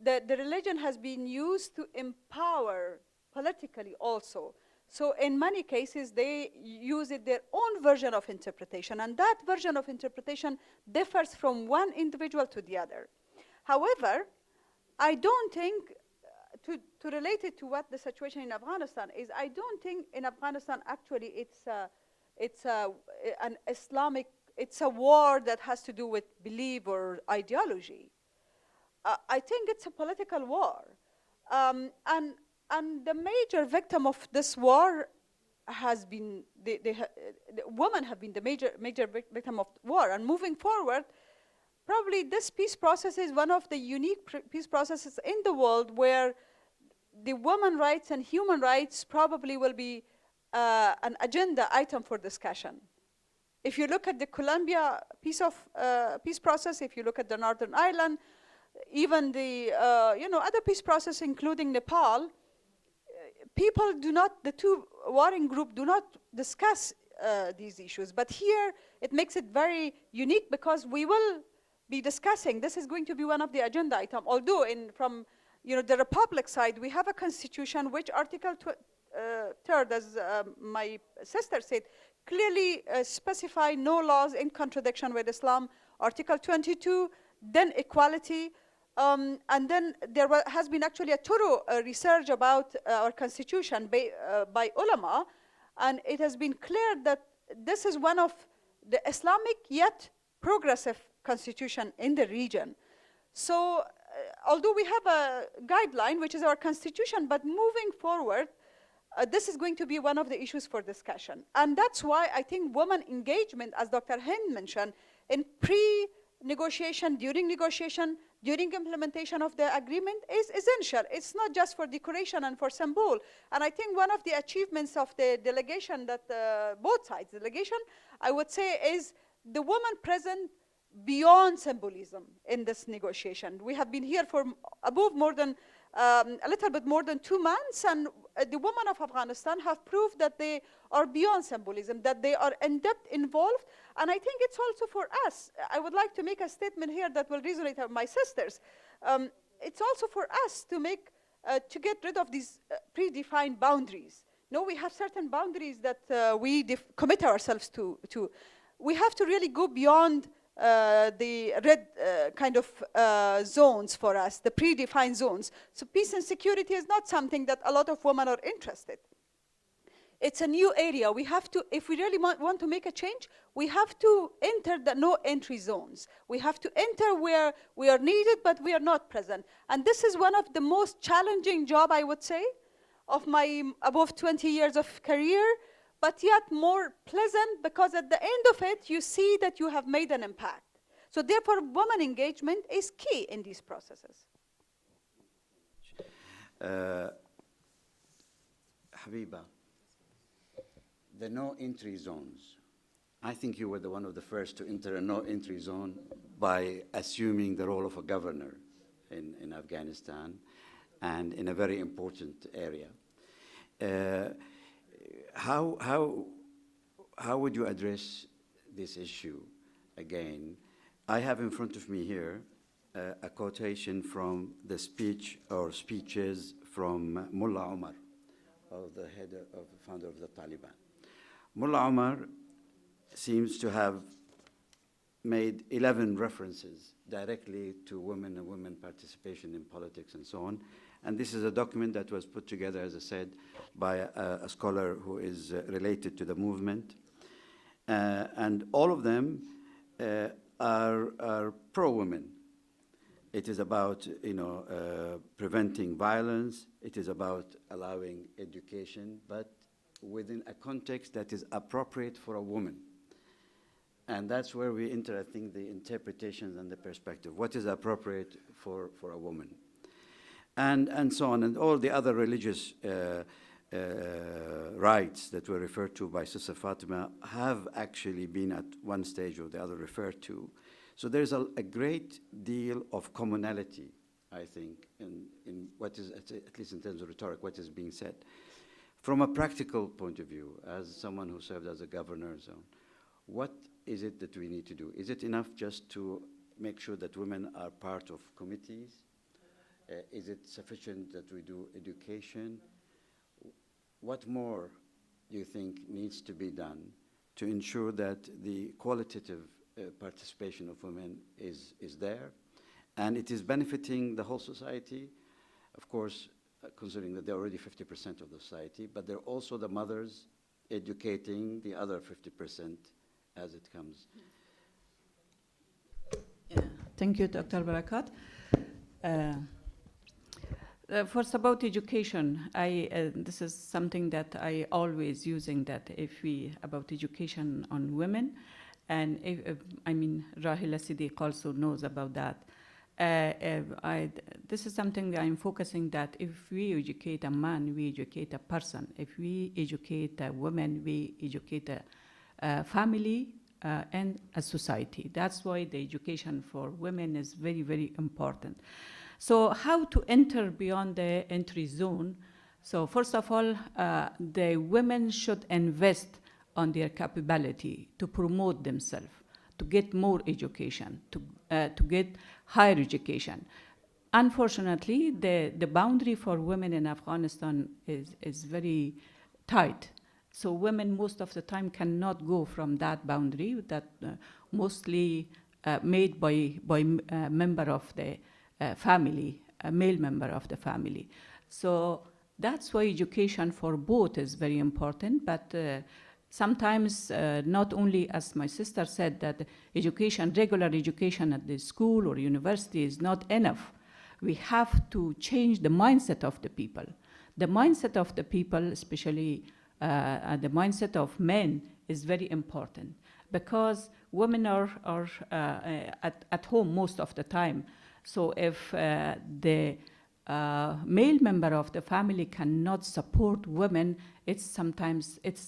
the religion has been used to empower politically also. So in many cases, they use it their own version of interpretation, and that version of interpretation differs from one individual to the other. However, I don't think, to relate it to what the situation in Afghanistan is, I don't think in Afghanistan actually it's an Islamic, it's a war that has to do with belief or ideology. I think it's a political war. And the major victim of this war has been, the women have been the major victim of war. And moving forward, probably this peace process is one of the unique peace processes in the world where the women's rights and human rights probably will be an agenda item for discussion. If you look at the Colombia peace process, if you look at the Northern Ireland, even the other peace process, including Nepal, people do not, the two warring groups do not discuss these issues. But here, it makes it very unique because we will be discussing, this is going to be one of the agenda items. Although from the Republic side, we have a constitution which Article 3rd, as my sister said, clearly specify no laws in contradiction with Islam. Article 22, then equality. And then there has been actually a thorough research about our constitution by ulama, and it has been clear that this is one of the Islamic yet progressive constitution in the region. So although we have a guideline, which is our constitution, but moving forward, this is going to be one of the issues for discussion. And that's why I think women engagement, as Dr. Hind mentioned, in pre-negotiation, during negotiation, during implementation of the agreement is essential. It's not just for decoration and for symbol. And I think one of the achievements of the delegation that both sides delegation, I would say, is the woman present beyond symbolism in this negotiation. We have been here for a little bit more than 2 months, and the women of Afghanistan have proved that they are beyond symbolism, that they are in depth involved. And I think it's also for us. I would like to make a statement here that will resonate with my sisters. It's also for us to get rid of these predefined boundaries. No, we have certain boundaries that we commit ourselves to. We have to really go beyond the red kind of zones for us, the predefined zones. So peace and security is not something that a lot of women are interested. It's a new area. We have to, if we really want to make a change, we have to enter the no entry zones. We have to enter where we are needed, but we are not present. And this is one of the most challenging job, I would say, of my above 20 years of career, but yet more pleasant, because at the end of it, you see that you have made an impact. So therefore, women engagement is key in these processes. Habiba, the no-entry zones. I think you were one of the first to enter a no-entry zone by assuming the role of a governor in Afghanistan and in a very important area. How would you address this issue again? I have in front of me here a quotation from the speech or speeches from Mullah Omar, of the head of the founder of the Taliban. Mullah Omar seems to have made 11 references directly to women and women participation in politics and so on. And this is a document that was put together, as I said, by a scholar who is related to the movement. And all of them are pro-women. It is about, preventing violence. It is about allowing education, but within a context that is appropriate for a woman. And that's where we enter, I think, the interpretations and the perspective. What is appropriate for a woman? And so on, and all the other religious rights that were referred to by Sister Fatima have actually been at one stage or the other referred to. So there's a great deal of commonality, I think, in what is, at least in terms of rhetoric, what is being said. From a practical point of view, as someone who served as a governor and so on, what is it that we need to do? Is it enough just to make sure that women are part of committees? Is it sufficient that we do education? What more do you think needs to be done to ensure that the qualitative participation of women is there, and it is benefiting the whole society? Of course, considering that they're already 50% of the society, but they're also the mothers educating the other 50% as it comes. Yeah. Thank you, Dr. Barakat. First, about education, this is something that I always using, that if we about education on women, and Rahila Siddiq also knows about that. This is something that I'm focusing, that if we educate a man, we educate a person. If we educate a woman, we educate a family and a society. That's why the education for women is very, very important. So how to enter beyond the entry zone? So first of all, the women should invest on their capability to promote themselves, to get more education, to get higher education. Unfortunately, the boundary for women in Afghanistan is very tight. So women most of the time cannot go from that boundary that mostly made by a member of the family, a male member of the family. So that's why education for both is very important, but sometimes not only, as my sister said, that education, regular education at the school or university is not enough. We have to change the mindset of the people. The mindset of the people, especially the mindset of men, is very important, because women are at home most of the time. So if the male member of the family cannot support women, it's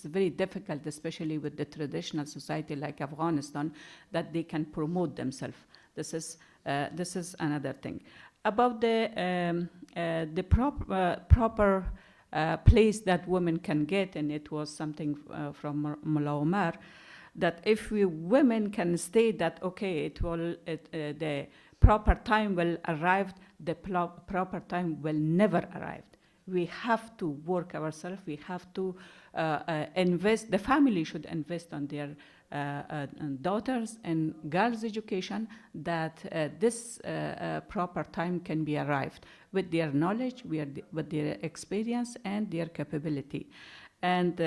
very difficult, especially with the traditional society like Afghanistan, that they can promote themselves. This is another thing. About the proper place that women can get, and it was something from Mullah Omar, that if women can state that, okay, the proper time will arrive, the proper time will never arrive. We have to work ourselves. We have to invest. The family should invest on their daughters and girls' education, that this proper time can be arrived with their knowledge, with their experience and their capability. And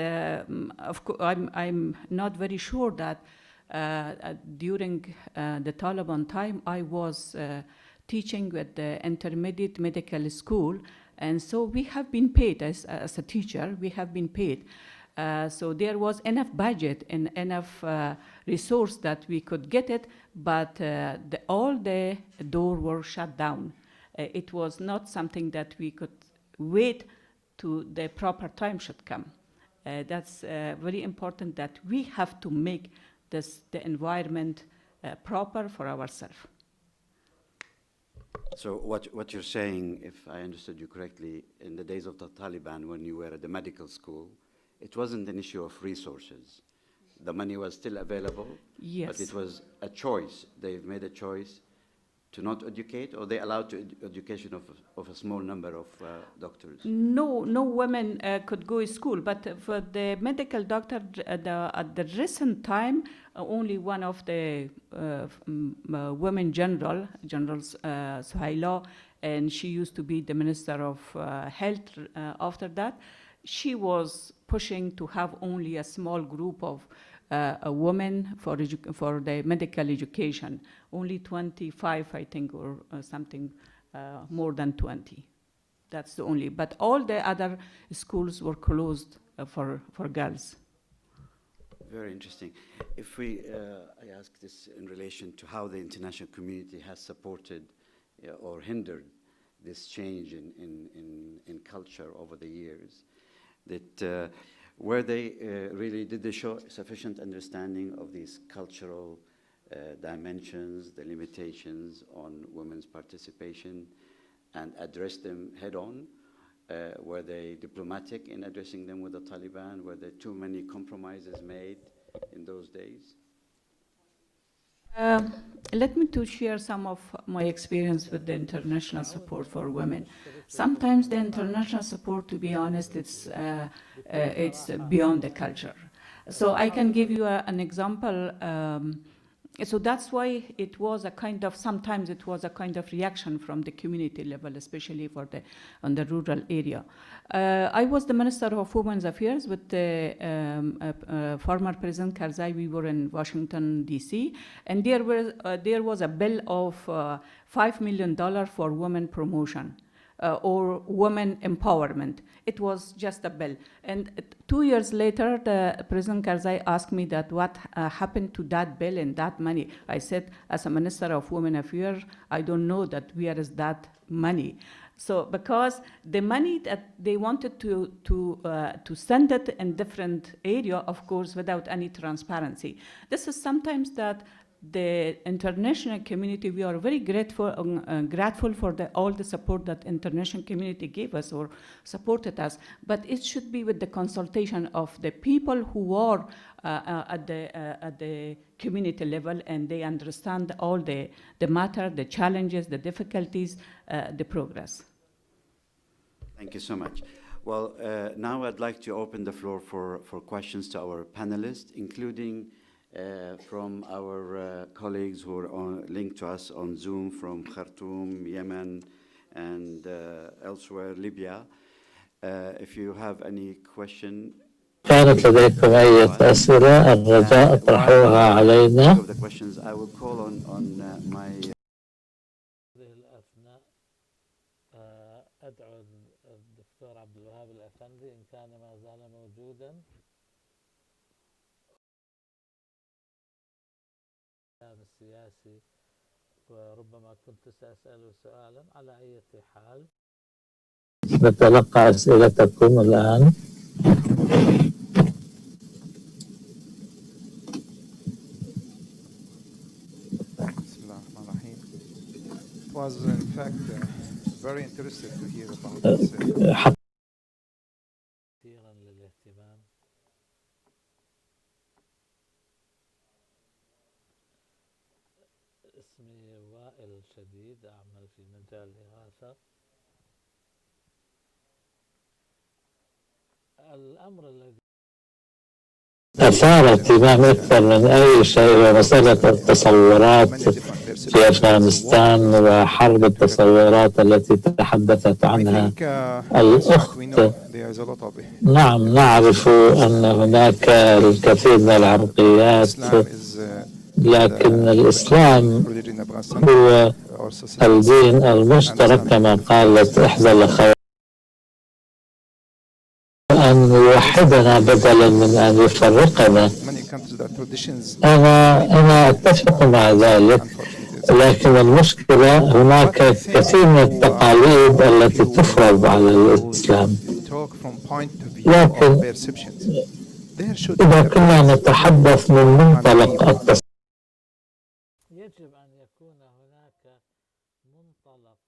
of course, I'm not very sure that during the Taliban time, I was teaching with the intermediate medical school, and so we have been paid as a teacher. We have been paid So there was enough budget and enough resource that we could get it, but all the doors were shut down. It was not something that we could wait to the proper time should come. That's very important that we have to make the environment proper for ourselves. So what you're saying, if I understood you correctly, in the days of the Taliban, when you were at the medical school, it wasn't an issue of resources. The money was still available, Yes. but it was a choice. They've made a choice to not educate, or they allowed education of a small number of doctors? No women could go to school, but for the medical doctor, at the recent time, only one of the women generals, Suhaila, and she used to be the Minister of Health after that, she was pushing to have only a small group of a woman for the medical education, only 25, I think, or something more than 20. That's the only. But all the other schools were closed for girls. Very interesting. If I ask this in relation to how the international community has supported or hindered this change in culture over the years, that where they really did they show sufficient understanding of these cultural dimensions, the limitations on women's participation, and address them head on? Were they diplomatic in addressing them with the Taliban? Were there too many compromises made in those days? Let me to share some of my experience with the international support for women. Sometimes the international support, to be honest, it's beyond the culture. So I can give you an example. So that's why it was a kind of, sometimes it was a kind of reaction from the community level, especially on the rural area. I was the Minister of Women's Affairs with the former President Karzai. We were in Washington, D.C., and there was a bill of $5 million for women promotion. Or women empowerment. It was just a bill. And 2 years later, the President Karzai asked me that what happened to that bill and that money. I said, as a Minister of Women Affairs, I don't know that where is that money. So because the money that they wanted to send it in different area, of course, without any transparency. This is sometimes that the international community, we are very grateful for all the support that international community gave us or supported us, but it should be with the consultation of the people who are at the community level, and they understand all the matter, the challenges, the difficulties, the progress. Thank you so much. Well, now I'd like to open the floor for questions to our panelists, including from our colleagues who are linked to us on Zoom from Khartoum, Yemen, and elsewhere, Libya. If you have any question, كانت لديكم أي أسئلة الرجاء اطرحوها علينا. the questions I will call on my. هذه الأثناء أدعو الدكتور عبد الوهاب الأفندي إن كان ما زال موجودا. السياسي، وربما كنت سأسأله سؤالا. على أي حال نتلقى أسئلتكم الآن. بسم الله الرحمن الرحيم. It was in fact very interesting to hear about this. كثيرا للاهتمام. اسمي وائل شديد، أعمل في مجال الإغاثة. الأمر الذي أثار اهتمام أكثر من أي شيء هو مسألة التصورات في أفغانستان وحرب التصورات التي تحدثت عنها الأخت. نعم، نعرف أن هناك الكثير من العرقيات، لكن الإسلام هو الدين المشترك كما قالت إحدى الأخوات. أن يوحدنا بدلا من أن يفرقنا. Many countries, their traditions. أنا أتفق مع ذلك، لكن المشكلة هناك كثير من التقاليد التي تفرض على الإسلام. Talk from point of view of perceptions. There should be إذا كنا نتحدث من منطلق التصور، يجب أن يكون هناك منطلق،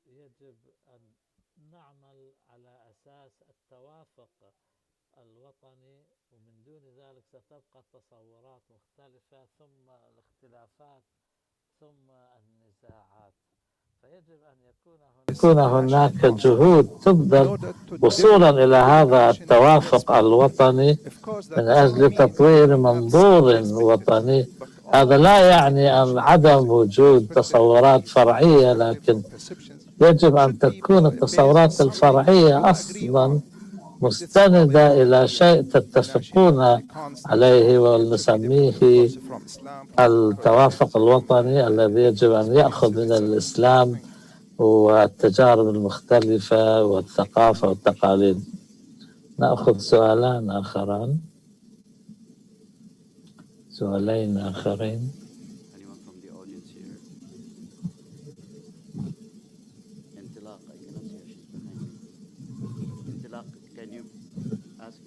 يجب أن نعمل على أساس التوافق الوطني، ومن دون ذلك ستبقى التصورات مختلفة، ثم الاختلافات، ثم النزاعات. فيجب أن يكون هناك جهود تبذل وصولا إلى هذا التوافق الوطني من أجل تطوير منظور وطني. هذا لا يعني أن عدم وجود تصورات فرعية، لكن يجب أن تكون التصورات الفرعية أصلا مستندة إلى شيء تتفقون عليه، ونسميه التوافق الوطني الذي يجب أن يأخذ من الإسلام والتجارب المختلفة والثقافة والتقاليد. نأخذ سؤالين آخرين.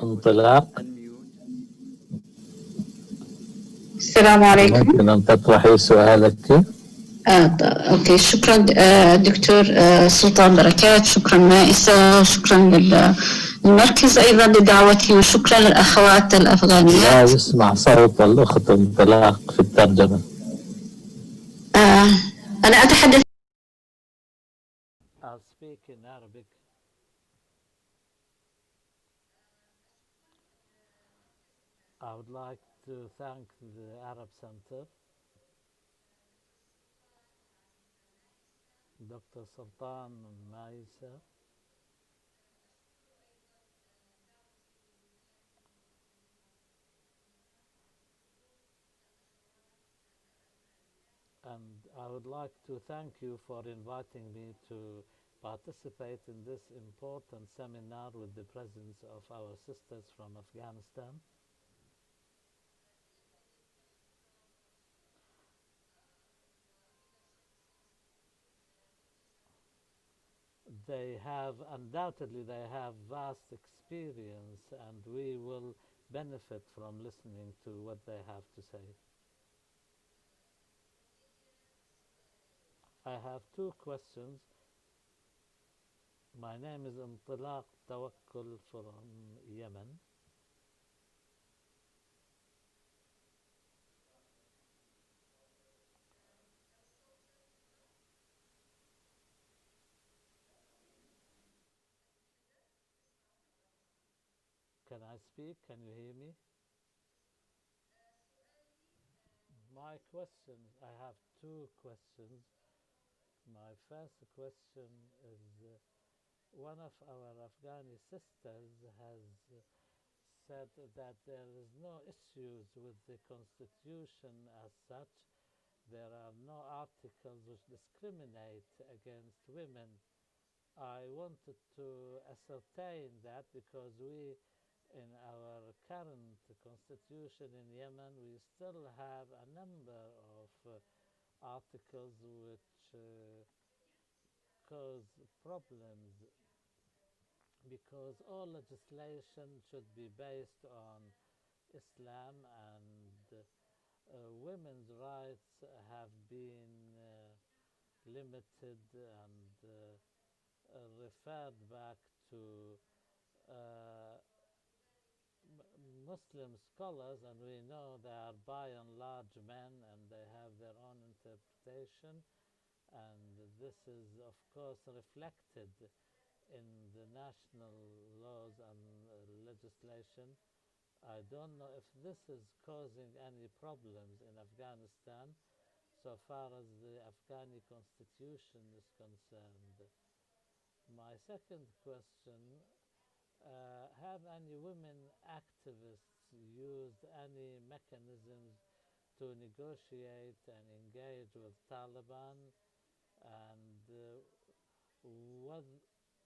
انطلاق. السلام عليكم. ممكن أن تطرحي سؤالك؟ أوكي، شكرا دكتور سلطان بركات، شكرا مائسة، شكرا للمركز أيضا لدعوتي، وشكرا للأخوات الأفغانيات. لا يسمع صوت الأخت انطلاق في الترجمة. أنا أتحدث. I'll speak in Arabic. I would like to thank the Arab Center, Dr. Sultan Maisa, and I would like to thank you for inviting me to participate in this important seminar with the presence of our sisters from Afghanistan. They have, undoubtedly, they have vast experience, and we will benefit from listening to what they have to say. I have two questions. My name is Intilaq Tawakkul from Yemen. Can I speak? Can you hear me? My questions, I have two questions. My first question is, one of our Afghani sisters has said that there is no issues with the constitution as such. There are no articles which discriminate against women. I wanted to ascertain that because we, in our current constitution in Yemen, we still have a number of articles which cause problems, because all legislation should be based on Islam, and women's rights have been limited and referred back to Muslim scholars, and we know they are by and large men and they have their own interpretation, and this is of course reflected in the national laws and legislation. I don't know if this is causing any problems in Afghanistan so far as the Afghani constitution is concerned. My second question, have any women activists used any mechanisms to negotiate and engage with Taliban, and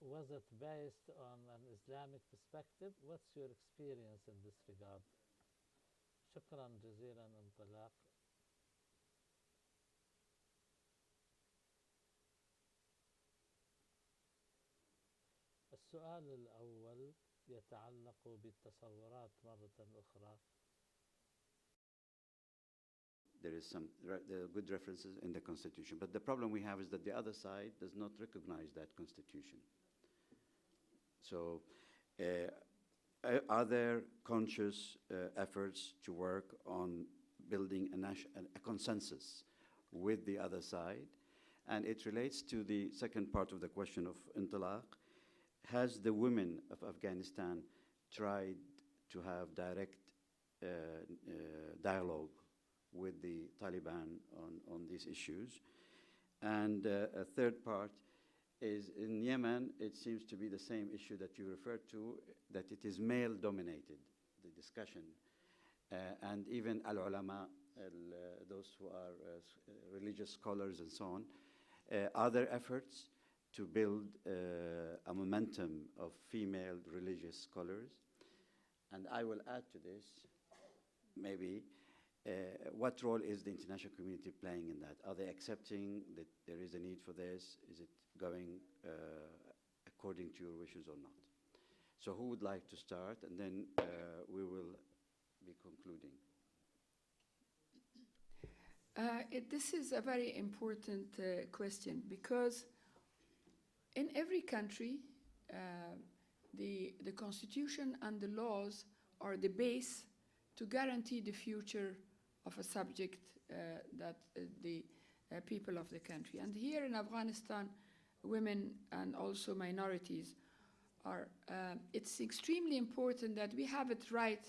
was it based on an Islamic perspective? What's your experience in this regard? شكرا جزيلا انطلاق. السؤال الأول يتعلق بالتصورات مرة أخرى. There is some good references in the Constitution, but the problem we have is that the other side does not recognize that Constitution. So are there conscious efforts to work on building a consensus with the other side? And it relates to the second part of the question of intilaq. Has the women of Afghanistan tried to have direct dialogue with the Taliban on these issues? And a third part is in Yemen, it seems to be the same issue that you referred to, that it is male-dominated, the discussion. And even al-ulama, those who are religious scholars and so on, are there efforts to build a momentum of female religious scholars? And I will add to this, maybe, what role is the international community playing in that? Are they accepting that there is a need for this? Is it going according to your wishes or not? So who would like to start? And then we will be concluding. This is a very important question, because in every country, the constitution and the laws are the base to guarantee the future of a subject that the people of the country. And here in Afghanistan, women and also minorities are, it's extremely important that we have it right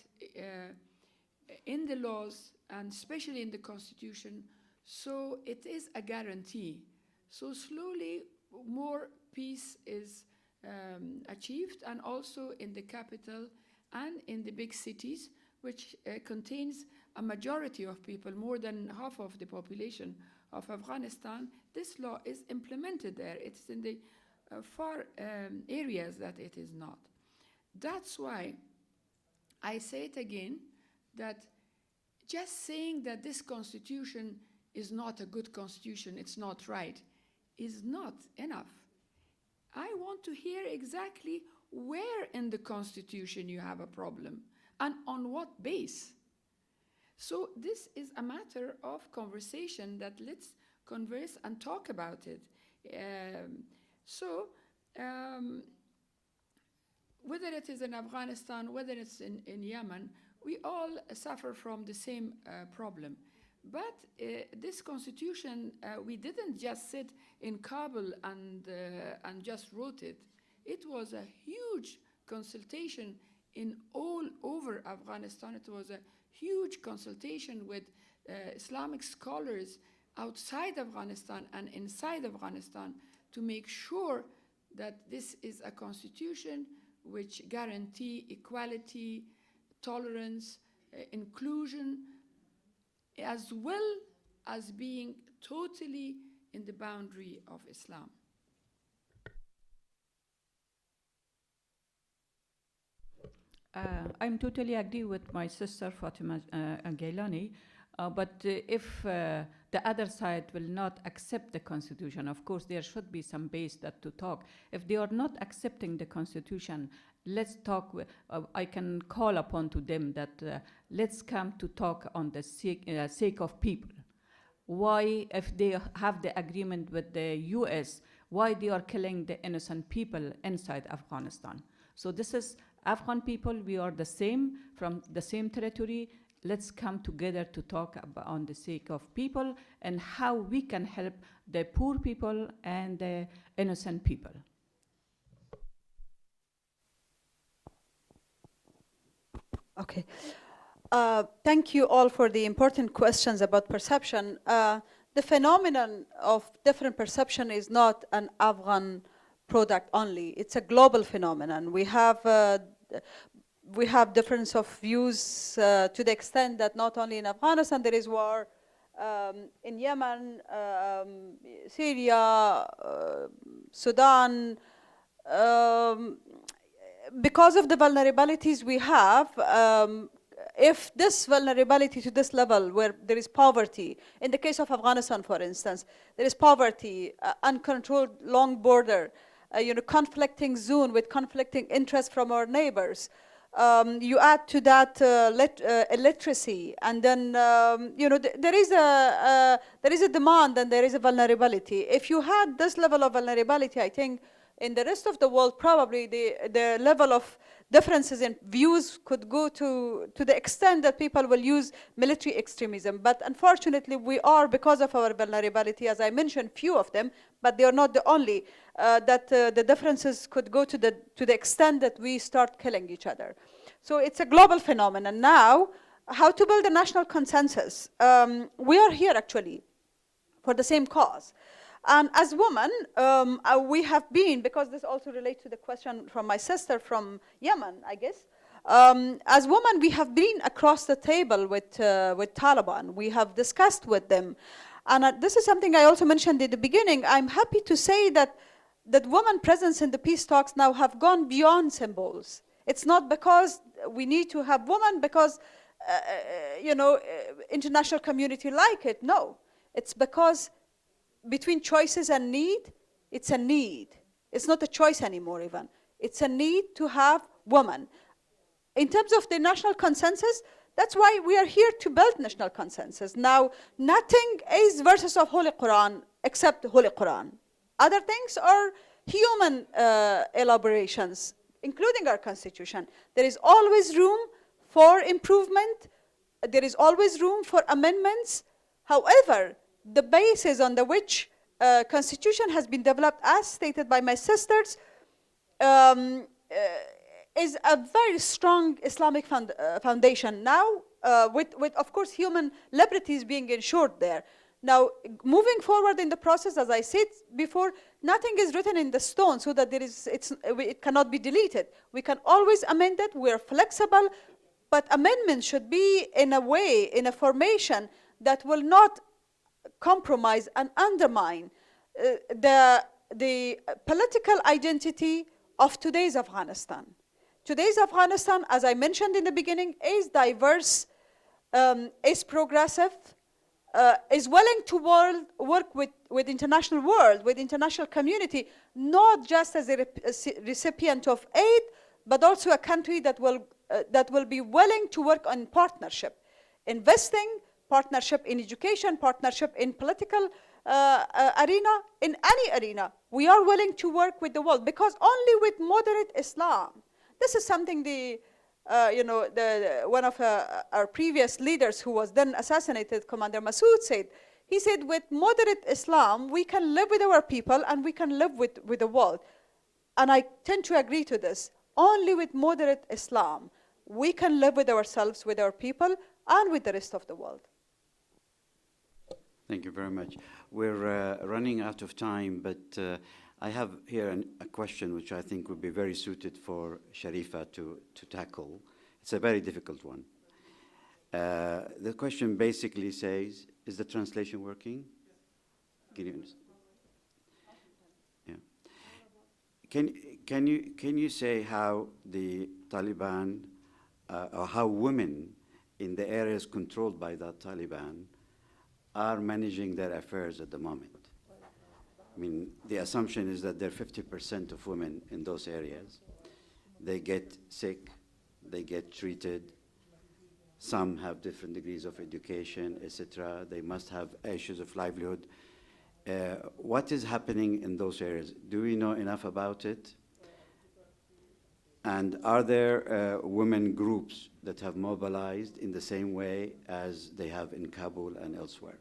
in the laws and especially in the constitution, so it is a guarantee. So slowly more peace is achieved, and also in the capital and in the big cities, which contains a majority of people, more than half of the population of Afghanistan. This law is implemented there. It's in the far areas that it is not. That's why I say it again, that just saying that this constitution is not a good constitution, it's not right, is not enough. I want to hear exactly where in the constitution you have a problem and on what base. So this is a matter of conversation, that let's converse and talk about it. Whether it is in Afghanistan, whether it's in Yemen, we all suffer from the same problem. But this constitution, we didn't just sit in Kabul and just wrote it. It was a huge consultation in all over Afghanistan. It was a huge consultation with Islamic scholars outside Afghanistan and inside Afghanistan to make sure that this is a constitution which guarantees equality, tolerance, inclusion, as well as being totally in the boundary of Islam. I'm totally agree with my sister Fatima Gailani, but if the other side will not accept the constitution, of course there should be some base that to talk. If they are not accepting the constitution, let's talk. I can call upon to them that let's come to talk on the sake of people. Why, if they have the agreement with the US, why they are killing the innocent people inside Afghanistan? So this is Afghan people, we are the same, from the same territory. Let's come together to talk about on the sake of people and how we can help the poor people and the innocent people. Okay. Thank you all for the important questions about perception. The phenomenon of different perception is not an Afghan product only. It's a global phenomenon. We have difference of views to the extent that not only in Afghanistan there is war, in Yemen, Syria, Sudan, because of the vulnerabilities we have, if this vulnerability to this level where there is poverty, in the case of Afghanistan, for instance, there is poverty, uncontrolled long border, conflicting zone with conflicting interests from our neighbors. You add to that illiteracy, and then there is a demand and there is a vulnerability. If you had this level of vulnerability, I think in the rest of the world, probably the level of differences in views could go to the extent that people will use military extremism. But unfortunately, we are, because of our vulnerability, as I mentioned, few of them, but they are not the only, that the differences could go to the extent that we start killing each other. So it's a global phenomenon. Now, how to build a national consensus? We are here, actually, for the same cause. And as women, we have been, because this also relates to the question from my sister from Yemen, I guess. As women, we have been across the table with Taliban. We have discussed with them. And this is something I also mentioned at the beginning. I'm happy to say that women presence in the peace talks now have gone beyond symbols. It's not because we need to have women because, international community like it. No, it's because between choices and need, it's a need. It's not a choice anymore even. It's a need to have women. In terms of the national consensus, that's why we are here to build national consensus. Now, nothing is versus of Holy Quran except the Holy Quran. Other things are human elaborations, including our constitution. There is always room for improvement. There is always room for amendments. However, the basis on which constitution has been developed, as stated by my sisters, is a very strong Islamic foundation. Now, with of course human liberties being ensured there. Now, moving forward in the process, as I said before, nothing is written in the stone so that it cannot be deleted. We can always amend it. We are flexible, but amendments should be in a way, in a formation that will not compromise and undermine the political identity of today's Afghanistan. Today's Afghanistan, as I mentioned in the beginning, is diverse, is progressive, is willing to work with international world, with international community, not just as a recipient of aid, but also a country that will be willing to work on partnership, investing, partnership in education, partnership in political arena, in any arena. We are willing to work with the world, because only with moderate Islam, this is something one of our previous leaders who was then assassinated, Commander Masood, said. He said, with moderate Islam, we can live with our people and we can live with the world. And I tend to agree to this. Only with moderate Islam, we can live with ourselves, with our people, and with the rest of the world. Thank you very much. We're running out of time, but I have here a question which I think would be very suited for Sharifa to tackle. It's a very difficult one. The question basically says, is the translation working? Can you understand? Yeah. Can you say how the Taliban, or how women in the areas controlled by the Taliban are managing their affairs at the moment? I mean, the assumption is that there are 50% of women in those areas. They get sick, they get treated. Some have different degrees of education, etc. They must have issues of livelihood. What is happening in those areas? Do we know enough about it? And are there women groups that have mobilized in the same way as they have in Kabul and elsewhere?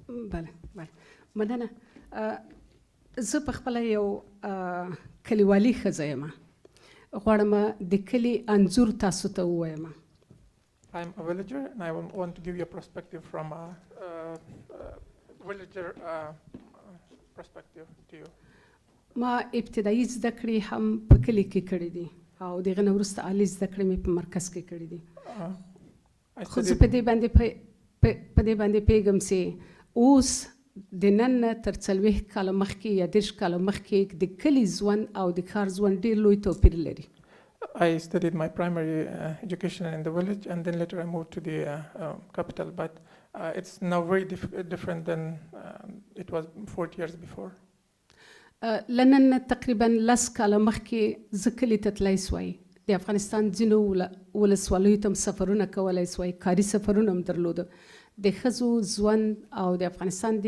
بله بله مننه زه په خپل یو کلیوالي ښځه یم غواړم د کلي انځور تاسو ته ووایم. I'm a villager and I want to give you a perspective from a villager perspective to you. ما ابتدایي زده کړې هم په کلي کې کړې دي او دغه نه وروسته عالي زده کړې مې په مرکز کې کړې دي. خو زه په دې باندې په دې باندې پیغام سي اوس د نن نه تر 40 کاله مخکې یا 10 کاله مخکې د کلي ژوند او د ښار ژوند ډېر لوی توپیر لري. I studied my primary education in the village, and then later I moved to the capital. But it's now very different than it was 40 years before. لنن تقریبا 10 کاله مخکې زه کلي ته تللی سوی. د افغانستان ځینو ولسوالیو ته هم سفرونه کولی سوی، کاري سفرونه هم درلوده. د ښځو ژوند او د افغانستان د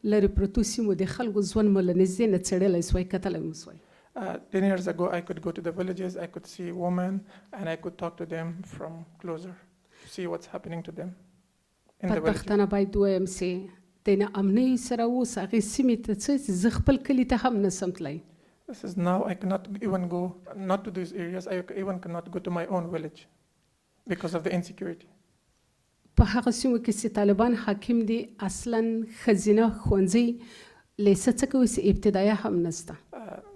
لرې پرتو سیمو د خلکو ژوند مو له نږدې نه څېړلی سوی، کتلی مو سوی. 10 years ago, I could go to the villages, I could see women, and I could talk to them from closer, see what's happening to them in the villages. پښتانه باید ووایم چې د ناامنۍ سره اوس هغې سیمې ته څه چې زه خپل کلي ته هم نسم تللی. This is now I cannot even go, not to these areas, I even cannot go to my own village because of the insecurity. په هغه سیمو کې چې طالبان حاکم دي اصلا ښځینه ښوونځي لیسه څه کوي چې ابتدایه هم نسته.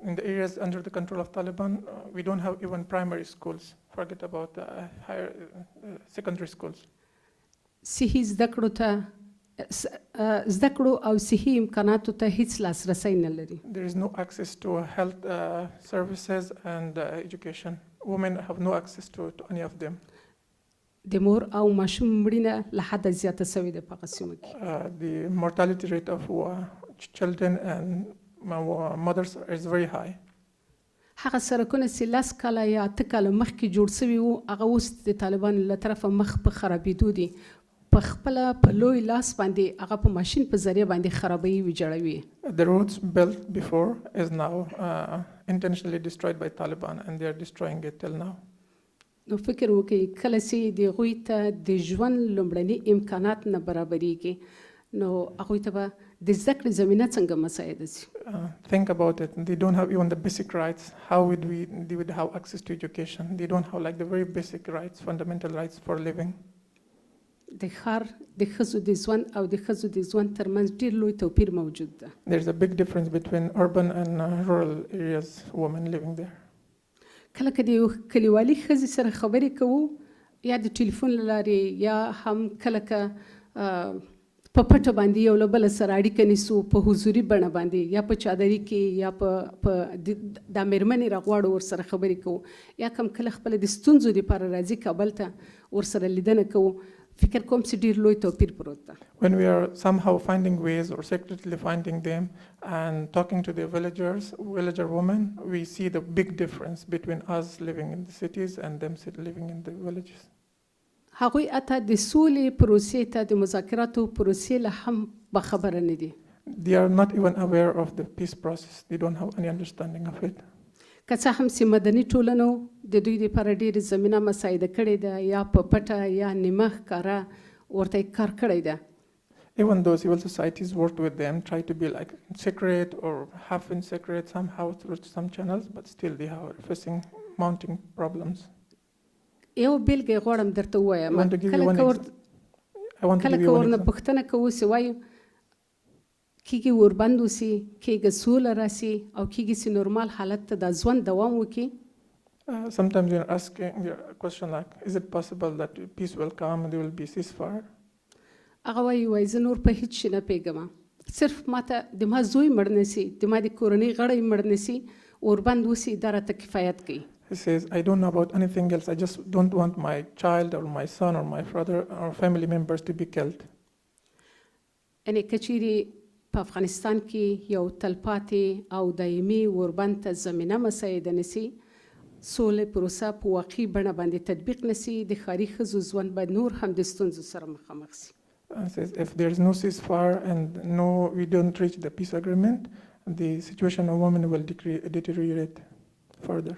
In the areas under the control of Taliban, we don't have even primary schools. Forget about higher secondary schools. صحي زده کړو ته زده کړو او صحي امکاناتو ته هیڅ لاسرسی نه لري. There is no access to health services and education. Women have no access to any of them. د مور او ماشوم مړینه له حده زیاته سوې ده په هغه سیمو کې. The mortality rate of children and mothers is very high. هغه سرکونه چې 10 کاله یا 8 کاله مخکې جوړ شوي وو هغه اوس د طالبانو له طرفه مخ په خرابېدو دي. په خپله په لوی لاس باندې هغه په ماشین په ذریعه باندې خرابوي ویجاړوي. The roads built before is now intentionally destroyed by Taliban, and they are destroying it till now. نو فکر وکړئ کله چې د هغوی ته د ژوند لومړني امکانات نه برابرېږي نو هغوی ته به د زده کړې زمینه څنګه مساعده شي. Think about it. They don't have even the basic rights. How would they would have access to education? They don't have like the very basic rights, fundamental rights for living. د ښار د ښځو د ژوند او د ښځو د ژوند ترمنځ ډېر لوی توپیر موجود ده. There's a big difference between urban and rural areas, women living there. کله که د یو کلیوالي ښځې سره خبرې کوو یا د ټلیفون له لارې یا هم کله که په پټه باندې یو له بله سره اړیکه نیسو په حضوري بڼه باندې یا په چادري کې یا په دا مېرمنې راغواړو ورسره خبرې کوو یا کم کله خپله د ستونزو دپاره راځي کابل ته ورسره لیدنه کوو فکر کوم چې ډېر لوی توپیر پروت ده. When we are somehow finding ways or secretly finding them and talking to the villager women, we see the big difference between us living in the cities and them living in the villages. هغوی اته د سولې پروسې ته د مذاکراتو پروسې له هم بخبره نه دي. They are not even aware of the peace process. They don't have any understanding of it. که څه هم چې مدني ټولنو د دوی لپاره ډېرې زمینه مساعده کړې ده یا په پټه یا نیمه ښکاره ورته کار کړی ده. Even though civil societies worked with them, try to be like secret or half in secret somehow through some channels, but still they are facing mounting problems. یو بیلګه غواړم درته ووایم. کله که ورنه پوښتنه کوو چې وایو کېږي وربند وسي کېږي سوله راسي او کېږي چې نورمال حالت ته دا ژوند دوام وکړي. Sometimes you're asking a question like, is it possible that peace will come and there will be ceasefire? هغه وایي زه نور په هیڅ شي نه پوهېږم صرف ماته د ما زوی مړ نه سي د ما د کورنۍ غړی مړ نه سي اوربند وسي دا راته کفایت کوي. He says, I don't know about anything else. I just don't want my child or my son or my brother or family members to be killed. یعنې که چیرې په افغانستان کې یو تلپاتې او دایمي اوربند ته زمینه مساعده نه سي سولې پروسه په واقعي بڼه باندې تطبیق نه سي د ښاري ښځو ژوند به نور هم د ستونزو سره مخامخ سي. Says if there is no ceasefire and we don't reach the peace agreement, the situation of women will deteriorate further.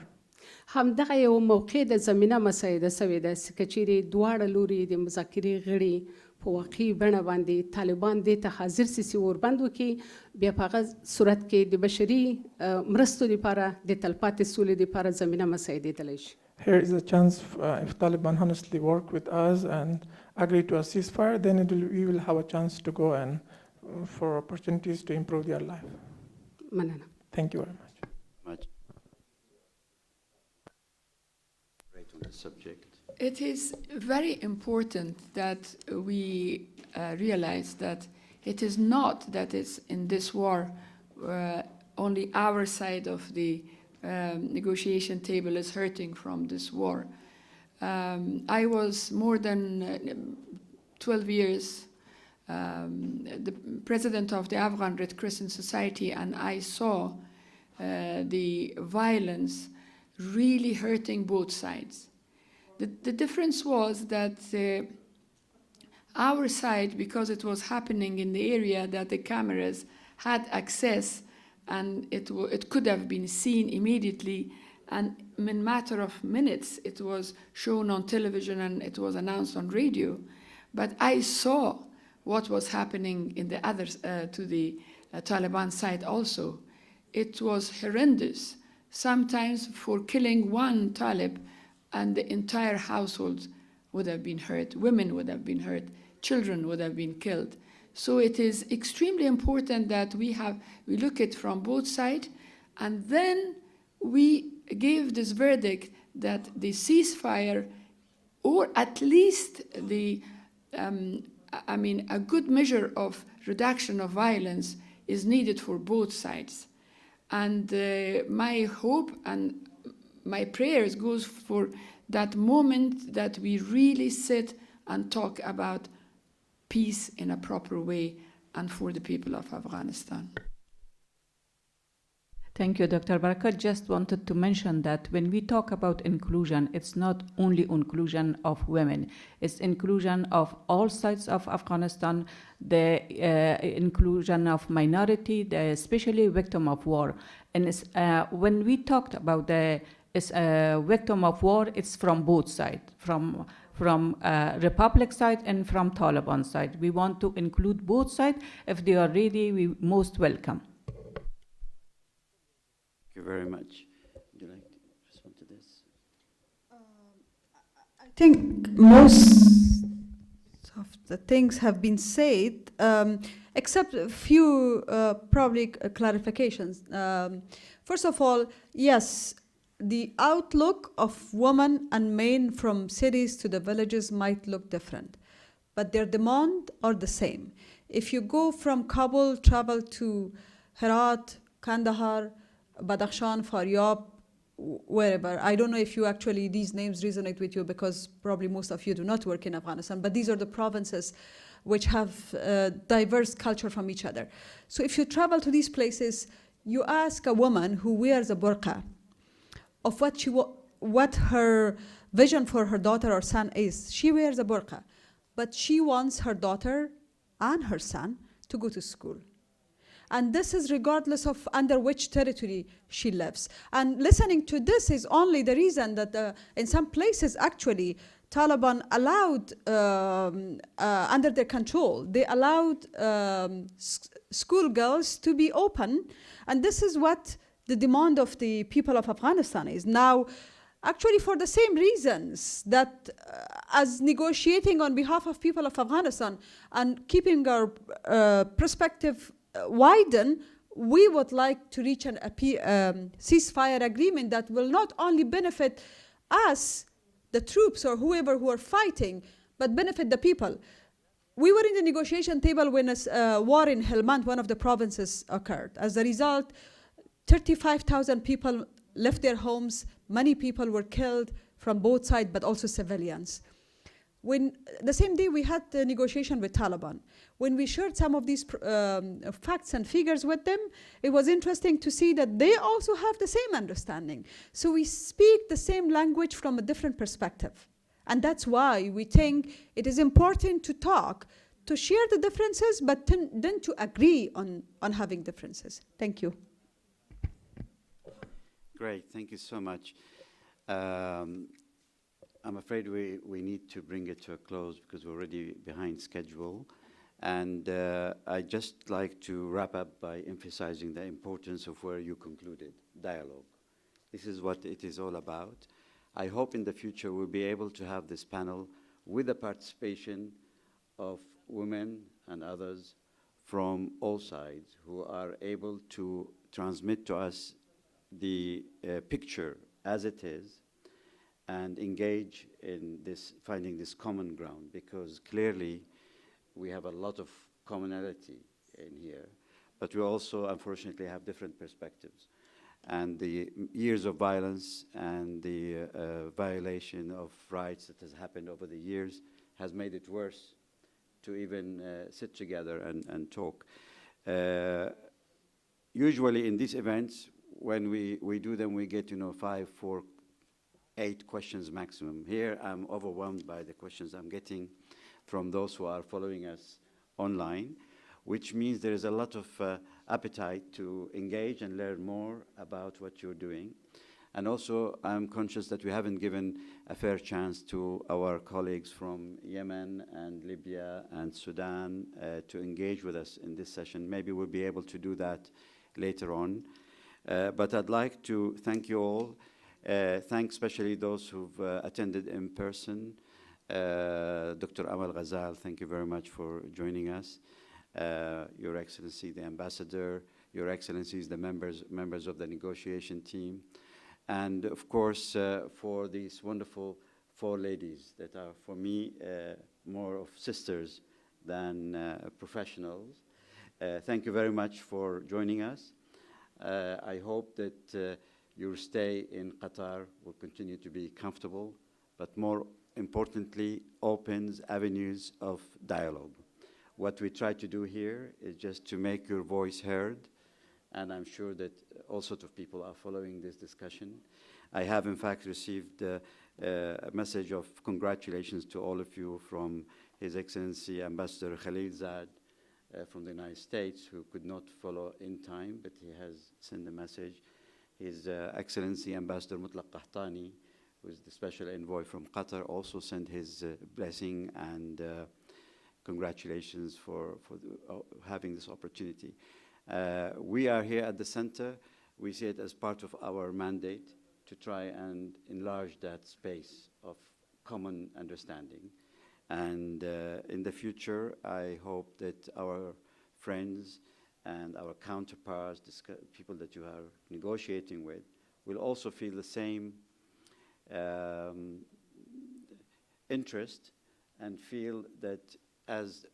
همدغه یو موقع د زمینه مساعده سوې ده چې که چیرې دواړه لوري د مذاکرې غړي په واقعي بڼه باندې طالبان دې ته حاضر سي چې وربند وکړي بیا په هغه صورت کې د بشري مرستو لپاره د تلپاتې سولې لپاره زمینه مساعدېدلی شي. Here is a chance if Taliban honestly work with us and agree to a ceasefire, then we will have a chance to go and for opportunities to improve their life. مننه. Thank you very much. Right on the subject. It is very important that we realize that it is not that it's in this war only our side of the negotiation table is hurting from this war. I was more than 12 years the president of the Afghan Red Crescent Society, and I saw the violence really hurting both sides. The difference was that our side, because it was happening in the area that the cameras had access, and it could have been seen immediately, and in a matter of minutes it was shown on television and it was announced on radio. But I saw what was happening in the others to the Taliban side also. It was horrendous. Sometimes for killing one Talib, and the entire household would have been hurt, women would have been hurt, children would have been killed. So it is extremely important that we look at from both sides, and then we give this verdict that the ceasefire, or at least a good measure of reduction of violence, is needed for both sides. And my hope and my prayers goes for that moment that we really sit and talk about peace in a proper way and for the people of Afghanistan. Thank you, Dr. Barakat. Just wanted to mention that when we talk about inclusion, it's not only inclusion of women, it's inclusion of all sides of Afghanistan, the inclusion of minority, especially victim of war. And when we talked about the victim of war, it's from both sides, from Republic side and from Taliban side. We want to include both sides. If they are ready, we most welcome. Thank you very much. Would you like to respond to this? I think most of the things have been said, except a few probably clarifications. First of all, yes, the outlook of women and men from cities to the villages might look different, but their demand are the same. If you go from Kabul, travel to Herat, Kandahar, Badakhshan, Faryab, wherever. I don't know if you actually, these names resonate with you because probably most of you do not work in Afghanistan, but these are the provinces which have diverse culture from each other. So if you travel to these places, you ask a woman who wears a burqa of what her vision for her daughter or son is. She wears a burqa, but she wants her daughter and her son to go to school. And this is regardless of under which territory she lives. And listening to this is only the reason that in some places actually Taliban allowed, under their control, they allowed schoolgirls to be open. And this is what the demand of the people of Afghanistan is. Now, actually for the same reasons that as negotiating on behalf of people of Afghanistan and keeping our perspective widen, we would like to reach a ceasefire agreement that will not only benefit us, the troops or whoever who are fighting, but benefit the people. We were in the negotiation table when a war in Helmand, one of the provinces, occurred. As a result, 35,000 people left their homes. Many people were killed from both sides, but also civilians. When the same day we had the negotiation with Taliban, when we shared some of these facts and figures with them, it was interesting to see that they also have the same understanding. So we speak the same language from a different perspective. And that's why we think it is important to talk, to share the differences, but then to agree on having differences. Thank you. Great, thank you so much. I'm afraid we need to bring it to a close because we're already behind schedule. And I'd just like to wrap up by emphasizing the importance of where you concluded, dialogue. This is what it is all about. I hope in the future we'll be able to have this panel with the participation of women and others from all sides who are able to transmit to us the picture as it is, and engage in this, finding this common ground, because clearly we have a lot of commonality in here, but we also unfortunately have different perspectives. And the years of violence and the violation of rights that has happened over the years has made it worse to even sit together and talk. Usually in these events, when we do them, we get 5, 4, 8 questions maximum. Here I'm overwhelmed by the questions I'm getting from those who are following us online, which means there is a lot of appetite to engage and learn more about what you're doing. And also, I'm conscious that we haven't given a fair chance to our colleagues from Yemen and Libya and Sudan to engage with us in this session. Maybe we'll be able to do that later on. But I'd like to thank you all. Thank especially those who've attended in person. Dr. Amal Ghazal, thank you very much for joining us. Your Excellency, the Ambassador, Your Excellencies, the members of the negotiation team, and of course, for these wonderful 4 ladies that are, for me, more of sisters than professionals. Thank you very much for joining us. I hope that your stay in Qatar will continue to be comfortable, but more importantly, opens avenues of dialogue. What we try to do here is just to make your voice heard, and I'm sure that all sorts of people are following this discussion. I have, in fact, received a message of congratulations to all of you from His Excellency Ambassador Khalil Zad from the United States, who could not follow in time, but he has sent a message. His Excellency Ambassador Mutlaq Qahtani, who is the special envoy from Qatar, also sent his blessing and congratulations for having this opportunity. We are here at the center. We see it as part of our mandate to try and enlarge that space of common understanding. And in the future, I hope that our friends and our counterparts, people that you are negotiating with, will also feel the same interest and feel that, as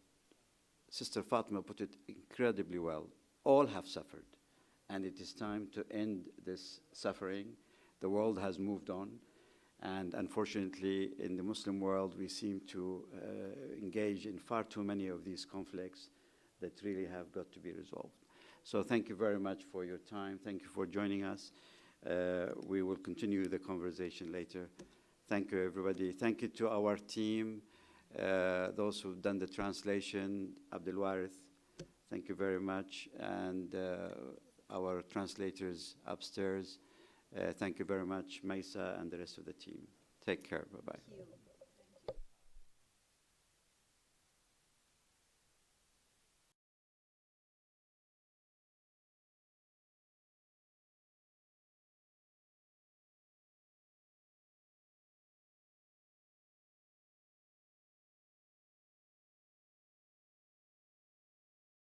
Sister Fatima put it incredibly well, all have suffered, and it is time to end this suffering. The world has moved on, and unfortunately, in the Muslim world, we seem to engage in far too many of these conflicts that really have got to be resolved. So thank you very much for your time. Thank you for joining us. We will continue the conversation later. Thank you, everybody. Thank you to our team, those who've done the translation, Abdul Warith, thank you very much, and our translators upstairs. Thank you very much, Maisa and the rest of the team. Take care. Bye-bye.